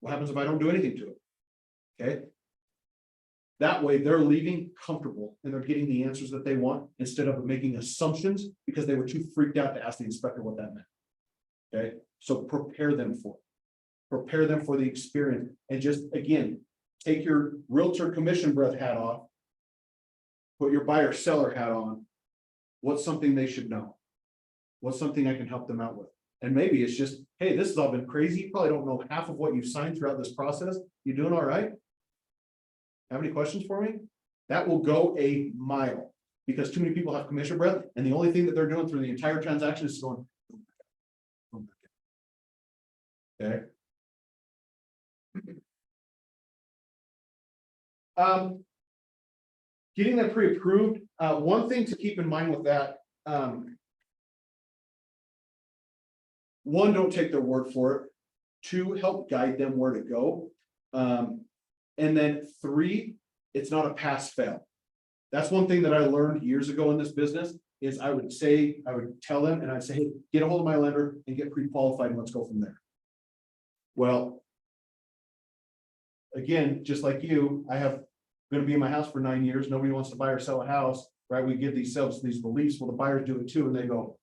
S1: What happens if I don't do anything to it? Okay. That way they're leaving comfortable and they're getting the answers that they want instead of making assumptions because they were too freaked out to ask the inspector what that meant. Okay, so prepare them for it. Prepare them for the experience and just again, take your realtor commission breath hat off. Put your buyer seller hat on. What's something they should know? What's something I can help them out with? And maybe it's just, hey, this has all been crazy. You probably don't know half of what you've signed throughout this process. You doing all right? Have any questions for me? That will go a mile because too many people have commission breath and the only thing that they're doing through the entire transaction is going. Okay. Getting that pre-approved, one thing to keep in mind with that, one, don't take their word for it. Two, help guide them where to go. And then three, it's not a pass fail. That's one thing that I learned years ago in this business is I would tell them and I'd say, hey, get a hold of my lender and get pre-qualified and let's go from there. Well, again, just like you, I have gonna be in my house for 9 years, nobody wants to buy or sell a house, right? We give these beliefs, well, the buyers do it too, and they go.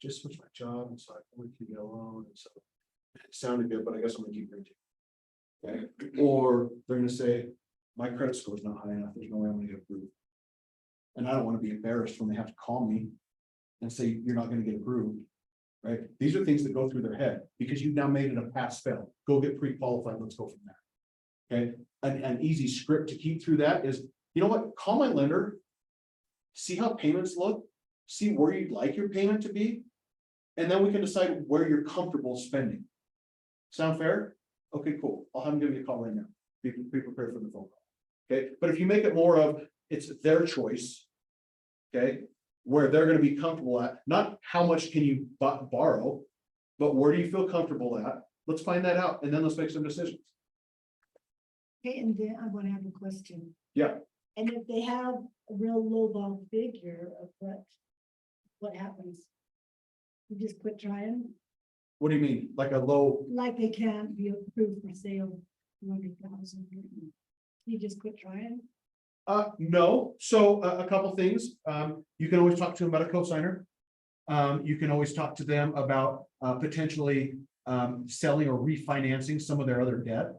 S1: Just switch my job, and so I can leave it alone, and so. It sounded good, but I guess I'm gonna keep renting. Okay, or they're gonna say, my credit score is not high enough, there's no way I'm gonna get approved. And I don't wanna be embarrassed when they have to call me and say, you're not gonna get approved. Right? These are things that go through their head, because you've now made it a pass fail. Go get pre-qualified, let's go from there. Okay, an easy script to keep through that is, you know what, call my lender. See how payments look, see where you'd like your payment to be. And then we can decide where you're comfortable spending. Sound fair? Okay, cool. I'll have them give you a call right now. Be prepared for the phone call. Okay, but if you make it more of, it's their choice. Okay, where they're gonna be comfortable at, not how much can you borrow, but where do you feel comfortable at? Let's find that out, and then let's make some decisions.
S7: Okay, and then I want to have a question.
S1: Yeah.
S7: And if they have a real low ball figure of what happens? You just quit trying,
S1: What do you mean? Like a low,
S7: like they can't be approved for sale, 200,000. You just quit trying?
S1: no, so a couple things, you can always talk to them about a cosigner. You can always talk to them about, potentially, selling or refinancing some of their other debt.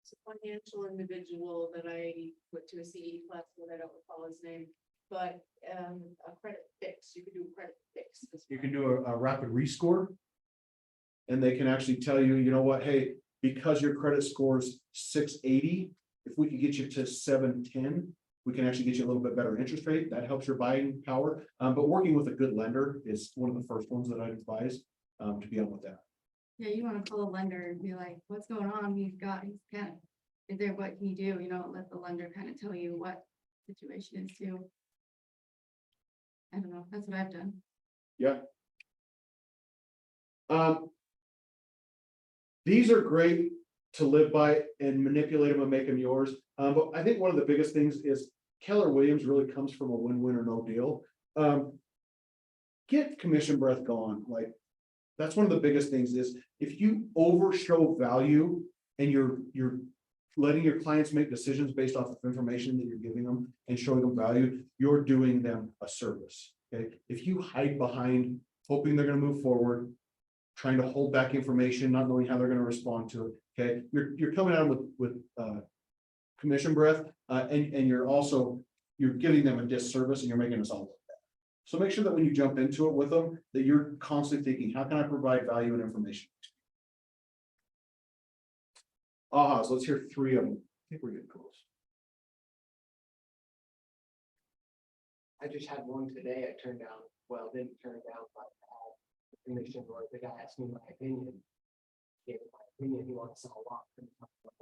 S3: It's a financial individual that I put to a CE class, but I don't recall his name, but, a credit fix, you can do a credit fix. as
S1: You
S3: well.
S1: can do a rapid rescore. And they can actually tell you, you know what, hey, because your credit score is 680, if we could get you to 710, we can actually get you a little bit better interest rate. That helps your buying power. But working with a good lender is one of the first ones that I'd advise, to be on with that.
S4: Yeah, you wanna call a lender and be like, what's going on? He's kind of, is there, what can you do? You know, let the lender kind of tell you what situation is too. I don't know, that's what I've done.
S1: Yeah. These are great to live by and manipulate them and make them yours. But I think one of the biggest things is Keller Williams really comes from a win-win or no deal. Get commission breath gone. Like, that's one of the biggest things is if you overshow value and you're letting your clients make decisions based off of information that you're giving them and showing them value, you're doing them a service. Okay, if you hide behind hoping they're gonna move forward, trying to hold back information, not knowing how they're gonna respond to it, okay, you're coming at them with commission breath, and you're giving them a disservice and you're making us all look bad. So make sure that when you jump into it with them, that you're constantly thinking, how can I provide value and information? So let's hear 3 of them. I think we're getting close.
S5: I just had one today, I turned down, well, didn't turn down, but I had the commission where the guy asked me my opinion. Gave me my opinion, he wants to sell a lot.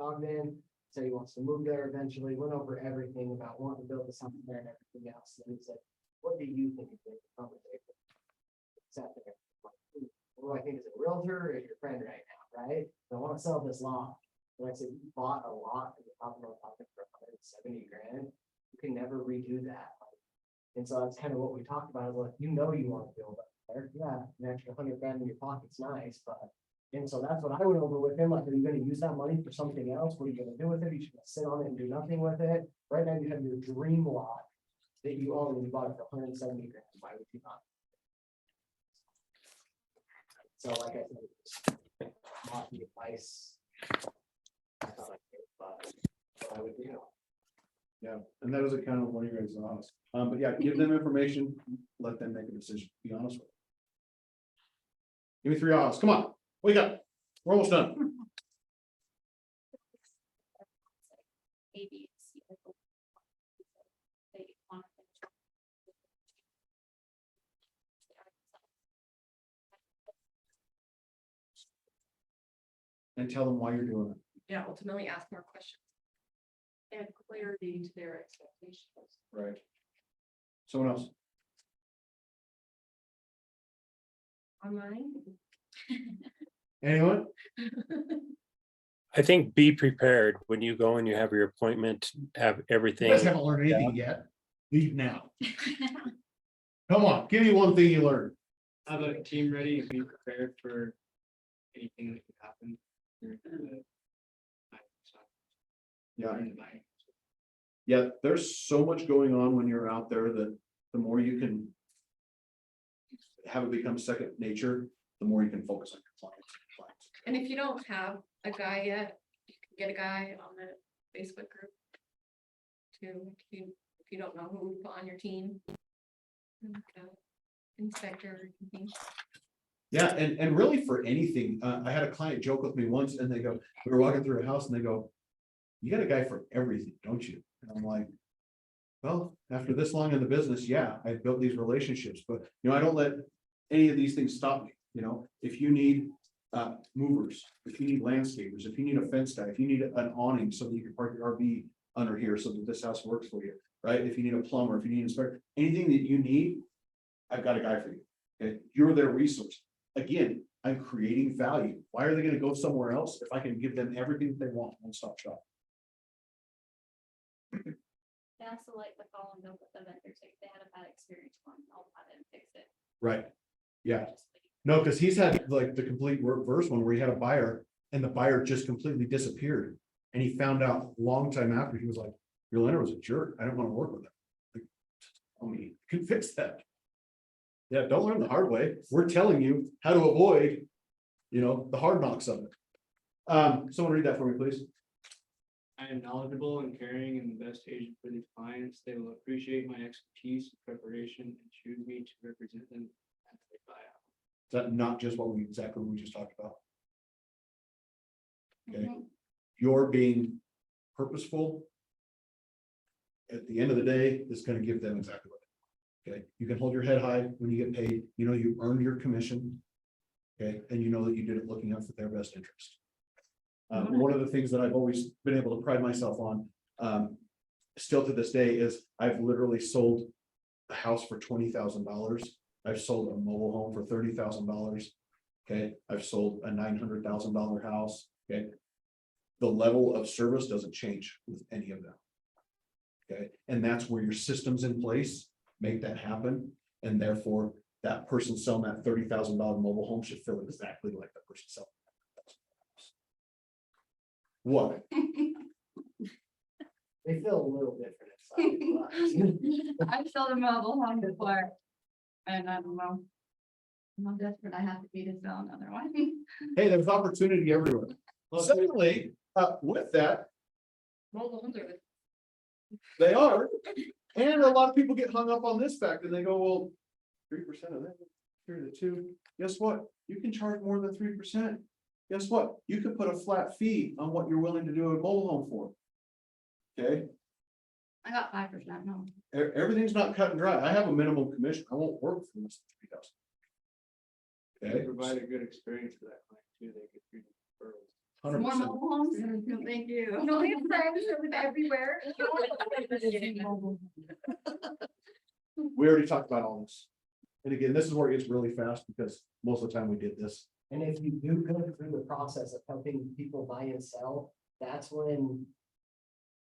S5: Ogden, said he wants to move there eventually, went over everything about wanting to build something there and everything else, and he said, what do you think of the conversation? Sat there, like, what do I think as a realtor, as your friend right now, right? I want to sell this lot. And I said, you bought a lot in the top of our pocket for 170 grand, you can never redo that. And so that's kind of what we talked about, is like, you know, you want to build up there, yeah, an extra 100 grand in your pocket's nice, but. And so that's what I went over with him, like, are you gonna use that money for something else? What are you gonna do with it? Are you just gonna sit on it and do nothing with it? Right now, you have your dream lot that you own, and you bought it for 170 grand, why would you not? So like I said, it's not the advice. I thought I could, but I would do.
S1: Yeah, and that is a kind of one of your guys' odds. But yeah, give them information, let them make a decision, be honest with them. Give me 3 odds, come on, wake up, we're almost done.
S2: Maybe see if they want to.
S1: And tell them why you're doing it.
S2: Yeah, ultimately ask more questions.
S3: Add clarity to their expectations.
S1: Right. Someone else?
S2: Online.
S1: Anyone?
S8: I think be prepared when you go and you have your appointment, have
S1: You
S8: everything.
S1: guys haven't learned anything yet. Leave now. Come on, give me one thing you learned.
S9: Have a team ready and be prepared for anything that could happen. during the time, so,
S1: Yeah.
S9: during the night.
S1: Yeah, there's so much going on when you're out there that the more you can have it become second nature, the more you can focus on your clients.
S2: And if you don't have a guy yet, you can get a guy on the Facebook group. Too, if you don't know who to put on your team. Like a Inspector or something.
S1: Yeah, and really for anything, I had a client joke with me once and they go, we were walking through a house and they go, you got a guy for everything, don't you? And I'm like, well, after this long in the business, yeah, I've built these relationships, but I don't let any of these things stop me, if you need movers, if you need landscapers, if you need a fence guy, if you need an awning so that you can park your RV under here so that this house works for you, right? If you need a plumber, if you need an inspector, anything that you need, I've got a guy for you. Okay, you're their resource. Again, I'm creating value. Why are they gonna go somewhere else if I can give them everything that they want, one-stop shop?
S4: They also like the following up with the vendors, if they had a bad experience, I'll have them fix it.
S1: Right. Yeah, no, because he's had like the complete reverse one where he had a buyer and the buyer just completely disappeared. And he found out a long time after, he was like, your lender was a jerk. I don't want to work with him. Like, I mean, you can fix that. Yeah, don't learn the hard way. We're telling you how to avoid, the hard knocks of it. Someone read that for me, please.
S9: I am knowledgeable and caring and the best agent for these clients. They will appreciate my expertise and preparation and choose me to represent them as they buy out.
S1: Is that not just exactly what we just talked about? Okay. You're being purposeful. At the end of the day, it's gonna give them exactly what they want. Okay, you can hold your head high when you get paid, you earned your commission. Okay, and you know that you did it looking out for their best interest. One of the things that I've always been able to pride myself on, still to this day, is I've literally sold a house for $20,000. I've sold a mobile home for $30,000. Okay, I've sold a $900,000 house. Okay. The level of service doesn't change with any of them. Okay, and that's where your systems in place make that happen. And therefore, that person selling that $30,000 mobile home should feel exactly like that person selling. What?
S5: They feel a little different inside.
S4: I've sold a mobile home before. And I don't know. I'm not desperate, I have to be to sell another one.
S1: Hey, there's opportunity everywhere. Secondly, with that,
S2: Mobile homes are
S1: they are, and a lot of people get hung up on this fact and they go, well, 3% of that, 2. Guess what? You can charge more than 3%. Guess what? You could put a flat fee on what you're willing to do a mobile home for. Okay,
S4: I got 5%, no.
S1: everything's not cut and dry. I have a minimum commission. I won't work for less than
S9: They
S1: 3,000. Okay.
S9: provide a good experience for that client too. They get free referrals.
S4: Some more
S1: 100%.
S4: mobile homes? No, thank you.
S2: No, we have friends who live everywhere.
S1: We already talked about all this. And again, this is where it gets really fast because most of the time we did this.
S5: And if you do go through the process of helping people buy and sell, that's when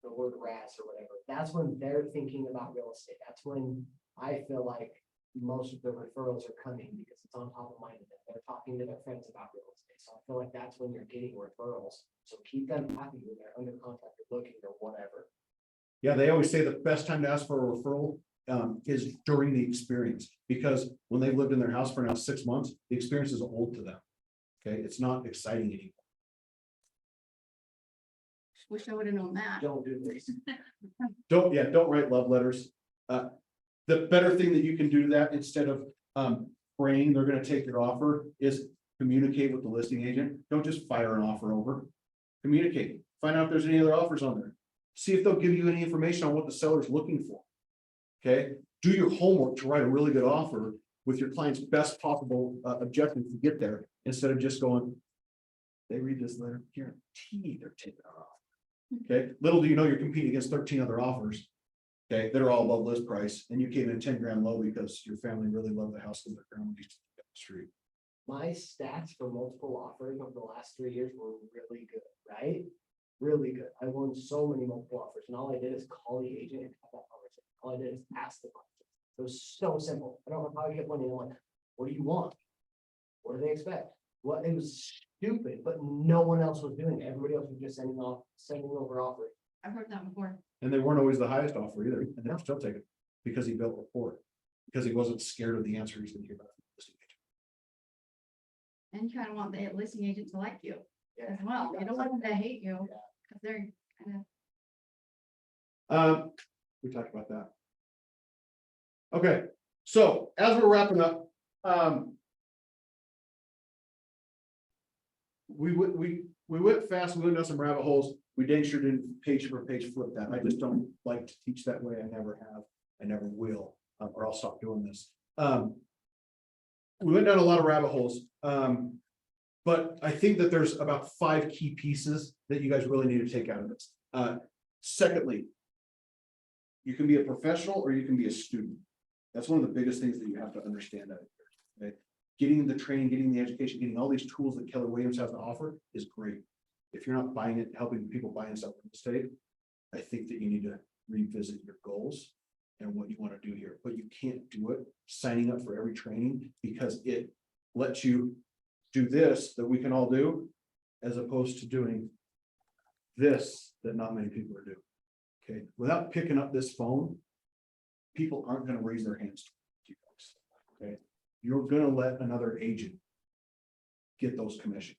S5: the word RAS or whatever, that's when they're thinking about real estate. That's when I feel like most of the referrals are coming because it's on top of mind. They're talking to their friends about real estate. So I feel like that's when you're getting referrals. So keep them happy when they're under contract or looking or whatever.
S1: Yeah, they always say the best time to ask for a referral is during the experience, because when they've lived in their house for now 6 months, the experience is old to them. Okay, it's not exciting anymore.
S4: Wish I would have known that.
S5: Don't do this.
S1: Don't write love letters. The better thing that you can do to that, instead of praying they're gonna take your offer, is communicate with the listing agent. Don't just fire an offer over. Communicate, find out if there's any other offers on there. See if they'll give you any information on what the seller's looking for. Okay, do your homework to write a really good offer with your client's best possible objective to get there, instead of just going, they read this letter, guarantee they're taking our offer. Okay, little do you know you're competing against 13 other offers. Okay, that are all above list price, and you came in 10 grand low because your family really loved the house because their grandma used to live down the street.
S5: My stats for multiple offers over the last 3 years were really good, right? Really good. I won so many multiple offers, and all I did is call the agent and have that conversation. All I did is ask the question. It was so simple. I don't know how I kept winning. I'm like, what do you want? What do they expect? What, it was stupid, but no one else was doing it. Everybody else was just sending over offers.
S4: I've heard that before.
S1: And they weren't always the highest offer either, and they'll still take it, because he built rapport. Because he wasn't scared of the answer he's gonna hear back from the listing agent.
S4: And you kind of want the listing agent to like you
S5: Yeah.
S4: as well. You don't want them to hate you, because they're kind
S1: We talked about that. Okay, so as we're wrapping up, we went fast, we went down some rabbit holes. We dang sure didn't page for page flip that. I just don't like to teach that way. I never have. I never will, or I'll stop doing this. We went down a lot of rabbit holes. But I think that there's about 5 key pieces that you guys really need to take out of this. Secondly, you can be a professional or you can be a student. That's one of the biggest things that you have to understand out here. Okay? Getting the training, getting the education, getting all these tools that Keller Williams has to offer is great. If you're not buying it, helping people buy and sell real estate, I think that you need to revisit your goals and what you want to do here. But you can't do it signing up for every training, because it lets you do this that we can all do, as opposed to doing this that not many people are doing. Okay, without picking up this phone, people aren't gonna raise their hands to you guys. Okay, you're gonna let another agent get those commissions.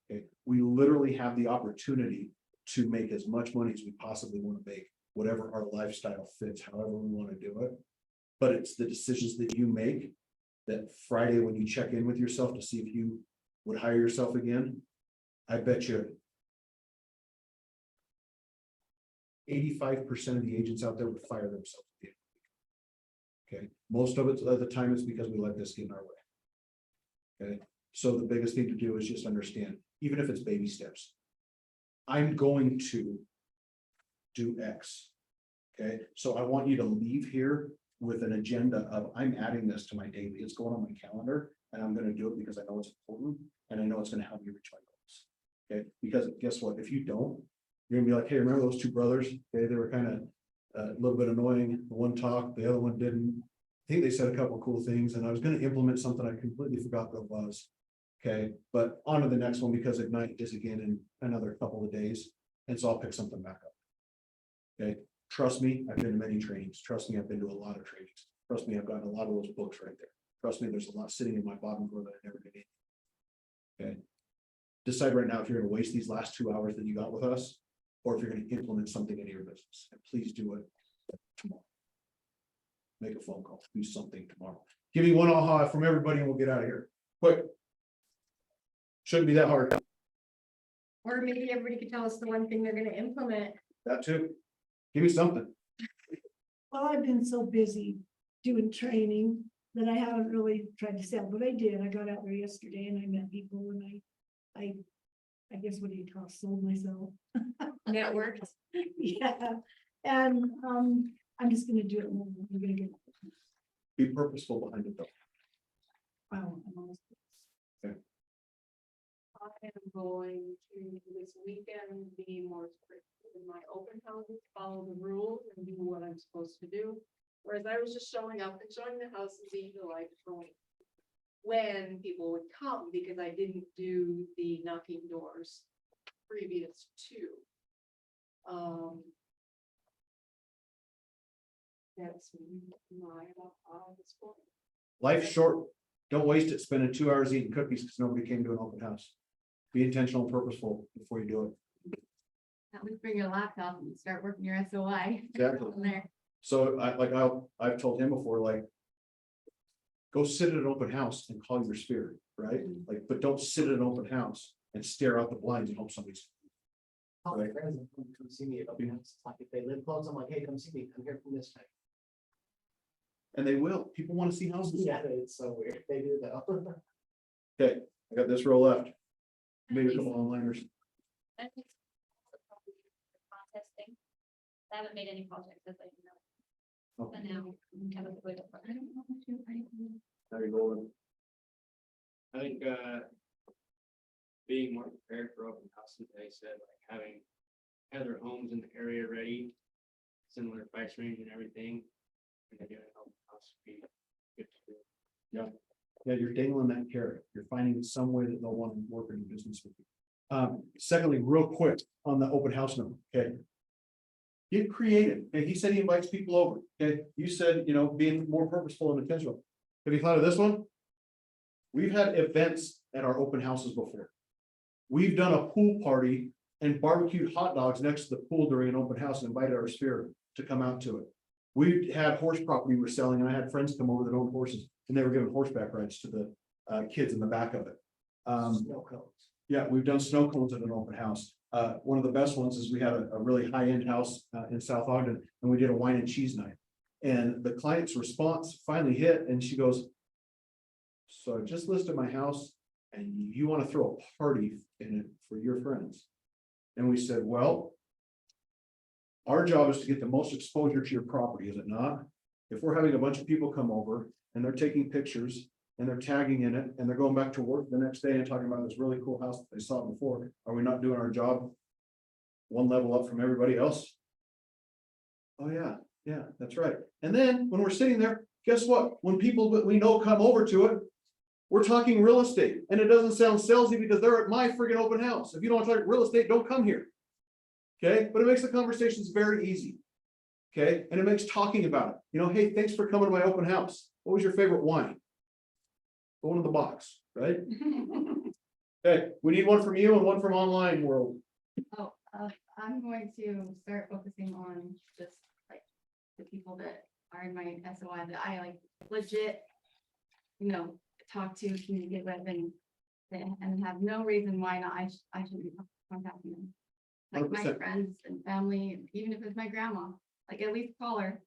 S1: Okay, we literally have the opportunity to make as much money as we possibly want to make, whatever our lifestyle fits, however we want to do it. But it's the decisions that you make that Friday, when you check in with yourself to see if you would hire yourself again, I bet you 85% of the agents out there would fire themselves. Okay, most of it at the time is because we let this get in our way. Okay, so the biggest thing to do is just understand, even if it's baby steps. I'm going to do X. Okay, so I want you to leave here with an agenda of, I'm adding this to my daily, it's going on my calendar, and I'm gonna do it because I know it's important, and I know it's gonna help me reach my goals. Okay, because guess what, if you don't, you're gonna be like, hey, remember those 2 brothers? Okay, they were kind of a little bit annoying. The one talked, the other one didn't. I think they said a couple of cool things, and I was gonna implement something I completely forgot what it was. Okay, but on to the next one, because Ignite is again in another couple of days, and so I'll pick something back up. Okay, trust me, I've been to many trainings. Trust me, I've been to a lot of trainings. Trust me, I've gotten a lot of those books right there. Trust me, there's a lot sitting in my bottom drawer that I never did. Okay, decide right now if you're gonna waste these last 2 hours that you got with us, or if you're gonna implement something into your business, and please do it tomorrow. Make a phone call, do something tomorrow. Give me one aha from everybody and we'll get out of here. Quick. Shouldn't be that hard.
S2: Or maybe everybody could tell us the one thing they're gonna implement.
S1: That too. Give me something.
S7: Well, I've been so busy doing training that I haven't really tried to sell, but I did. I got out there yesterday and I met people and I guess what do you call it, sold myself.
S2: Networked.
S7: Yeah, and I'm just gonna do it more. I'm gonna get.
S1: Be purposeful behind it though.
S7: Wow, I'm almost.
S3: I am going to this weekend be more strict in my open houses, follow the rules and do what I'm supposed to do. Whereas I was just showing up and showing the houses being like when people would come, because I didn't do the knocking doors previous to. That's my this point.
S1: Life's short. Don't waste it spending 2 hours eating cookies because nobody came to an open house. Be intentional and purposeful before you do it.
S4: At least bring your laptop and start working your SOI.
S1: Exactly.
S4: From there.
S1: So I've told him before, like, go sit at an open house and call your spirit, right? Like, but don't sit at an open house and stare out the blinds and hope somebody's.
S5: All my friends come see me at open house. Like if they live close, I'm like, hey, come see me. I'm here from this time.
S1: And they will. People want to see houses.
S5: Yeah, it's so weird. They do though.
S1: Okay, I got this row left. Maybe a couple onliners.
S6: Contesting. I haven't made any projects as I know.
S1: Okay,
S6: But now, kind of way different.
S4: I don't know what you.
S1: there you go.
S9: I think, being more prepared for open houses, they said, like having other homes in the area ready, similar price range and everything. And then doing an open house would be good to do.
S1: Yeah, you're dangling that carrot. You're finding some way that they'll want to work in business with you. Secondly, real quick on the open house number, okay? Get creative. Okay, he said he invites people over. Okay, you said, you know, being more purposeful and intentional. Have you thought of this one? We've had events at our open houses before. We've done a pool party and barbecued hot dogs next to the pool during an open house and invited our sphere to come out to it. We had horse property we're selling, and I had friends come over that owned horses, and they were giving horseback rides to the kids in the back of it.
S5: Snow cones.
S1: Yeah, we've done snow cones at an open house. One of the best ones is we had a really high-end house in South Ogden, and we did a wine and cheese night. And the client's response finally hit, and she goes, "So I just listed my house, and you want to throw a party in it for your friends?" And we said, "Well, our job is to get the most exposure to your property, is it not? If we're having a bunch of people come over and they're taking pictures and they're tagging in it and they're going back to work the next day and talking about this really cool house that they saw before, are we not doing our job one level up from everybody else?" Oh, yeah, that's right. And then when we're sitting there, guess what? When people that we know come over to it, we're talking real estate, and it doesn't sound salesy because they're at my friggin' open house. If you don't want to talk real estate, don't come here. Okay, but it makes the conversations very easy. Okay, and it makes talking about it. You know, hey, thanks for coming to my open house. What was your favorite wine? The one in the box, right? Okay, we need one from you and one from online world.
S4: Oh, I'm going to start focusing on just like the people that are in my SOI that I like legit, you know, talk to, communicate with, and have no reason why not I should be contacting them. Like my
S1: 100%.
S4: friends and family, even if it's my grandma, like at least call her.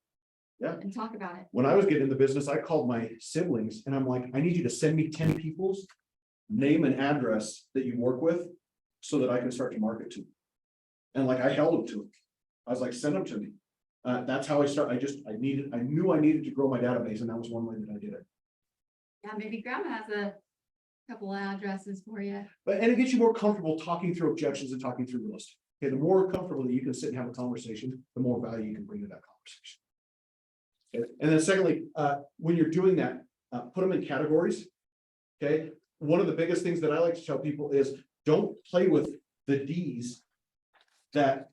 S1: Yeah.
S4: And talk about it.
S1: When I was getting into business, I called my siblings and I'm like, I need you to send me 10 people's name and address that you work with so that I can start to market to them. And like I held them to them. I was like, send them to me. That's how I started. I knew I needed to grow my database, and that was one way that I did it.
S4: Yeah, maybe grandma has a couple of addresses for you.
S1: But and it gets you more comfortable talking through objections and talking through real estate. Okay, the more comfortable that you can sit and have a conversation, the more value you can bring to that conversation. Okay, and then secondly, when you're doing that, put them in categories. Okay, one of the biggest things that I like to tell people is don't play with the D's that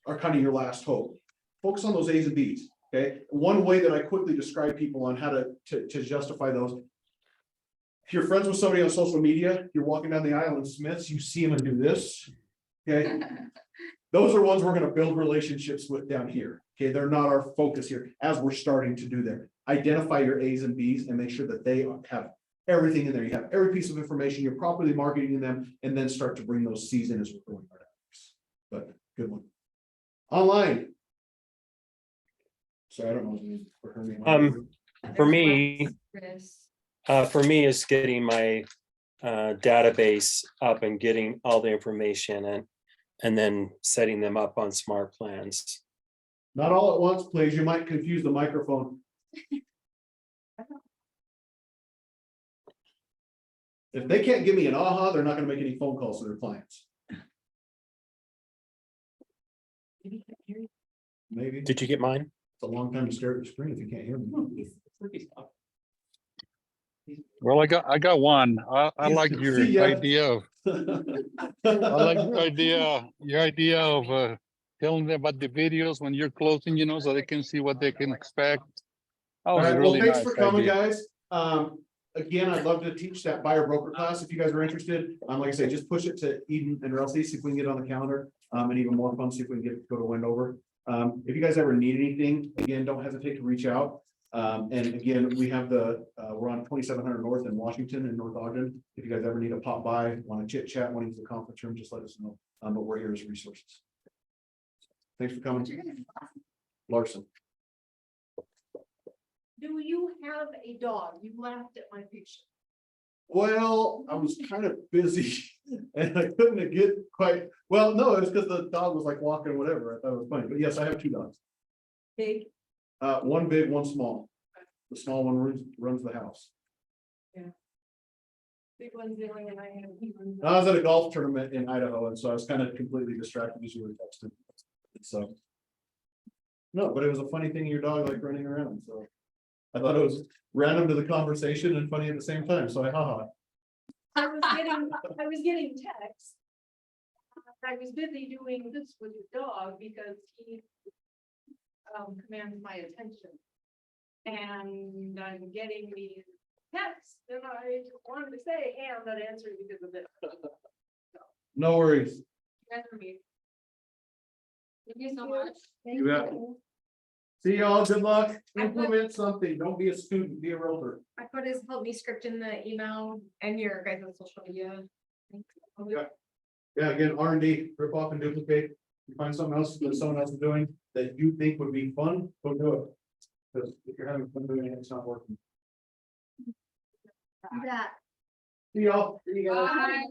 S1: are kind of your last hope. Focus on those A's and B's. Okay, one way that I quickly describe people on how to justify those. If you're friends with somebody on social media, you're walking down the aisle in Smith's, you see them and do this. Okay, those are ones we're going to build relationships with down here. Okay, they're not our focus here as we're starting to do there. Identify your A's and B's and make sure that they have everything in there. You have every piece of information, you're properly marketing them, and then start to bring those C's in as we're growing our networks. But good one. Online. So I don't know for her name.
S8: For me is getting my database up and getting all the information and then setting them up on smart plans.
S1: Not all at once, please. You might confuse the microphone. If they can't give me an aha, they're not gonna make any phone calls to their clients. Maybe. It's
S8: Did you get mine?
S1: a long time to stare at the screen if you can't hear me.
S10: Well, I got one. I like your
S1: See ya.
S10: idea of, I like your idea of telling them about the videos when you're closing, you know, so they can see what they can expect. That
S1: All
S10: was a
S1: right, well,
S10: really
S1: thanks
S10: nice
S1: for coming,
S10: idea.
S1: guys. Again, I'd love to teach that buyer broker class if you guys are interested. Like I say, just push it to Eden and Relsey, see if we can get it on the calendar. And even more fun, see if we can go to Wendover. If you guys ever need anything, again, don't hesitate to reach out. And again, we have we're on 2700 North in Washington and North Ogden. If you guys ever need to pop by, want to chit chat, want to use the conference room, just let us know. But we're here as resources. Thanks for coming. Larson.
S3: Do you have a dog? You laughed at my picture.
S1: Well, I was kind of busy and I couldn't get quite, well, no, it was because the dog was like walking, whatever. I thought it was funny, but yes, I have two dogs.
S3: Big?
S1: One big, one small. The small one runs the house.
S3: Big one's the only one I have. He runs
S1: I was at a golf tournament in Idaho, and so I was kind of completely distracted as you were texting. So. No, but it was a funny thing, your dog like running around, so. I thought it was random to the conversation and funny at the same time, so I haha.
S3: I was getting texts. I was busy doing this with your dog because he commands my attention. And I'm getting these texts and I wanted to say, hey, I'm not answering because of this.
S1: No worries.
S2: Thank you so much.
S1: You bet. See y'all, good luck. Implement something. Don't be a student, be a realtor.
S2: I put his help me script in the email and your guys' social media.
S1: Yeah. Yeah, again, R&D, rip off and duplicate. You find something else that someone else is doing that you think would be fun, go do it. Because if you're having fun doing it, it's not working.
S4: That.
S1: See y'all.
S2: Bye.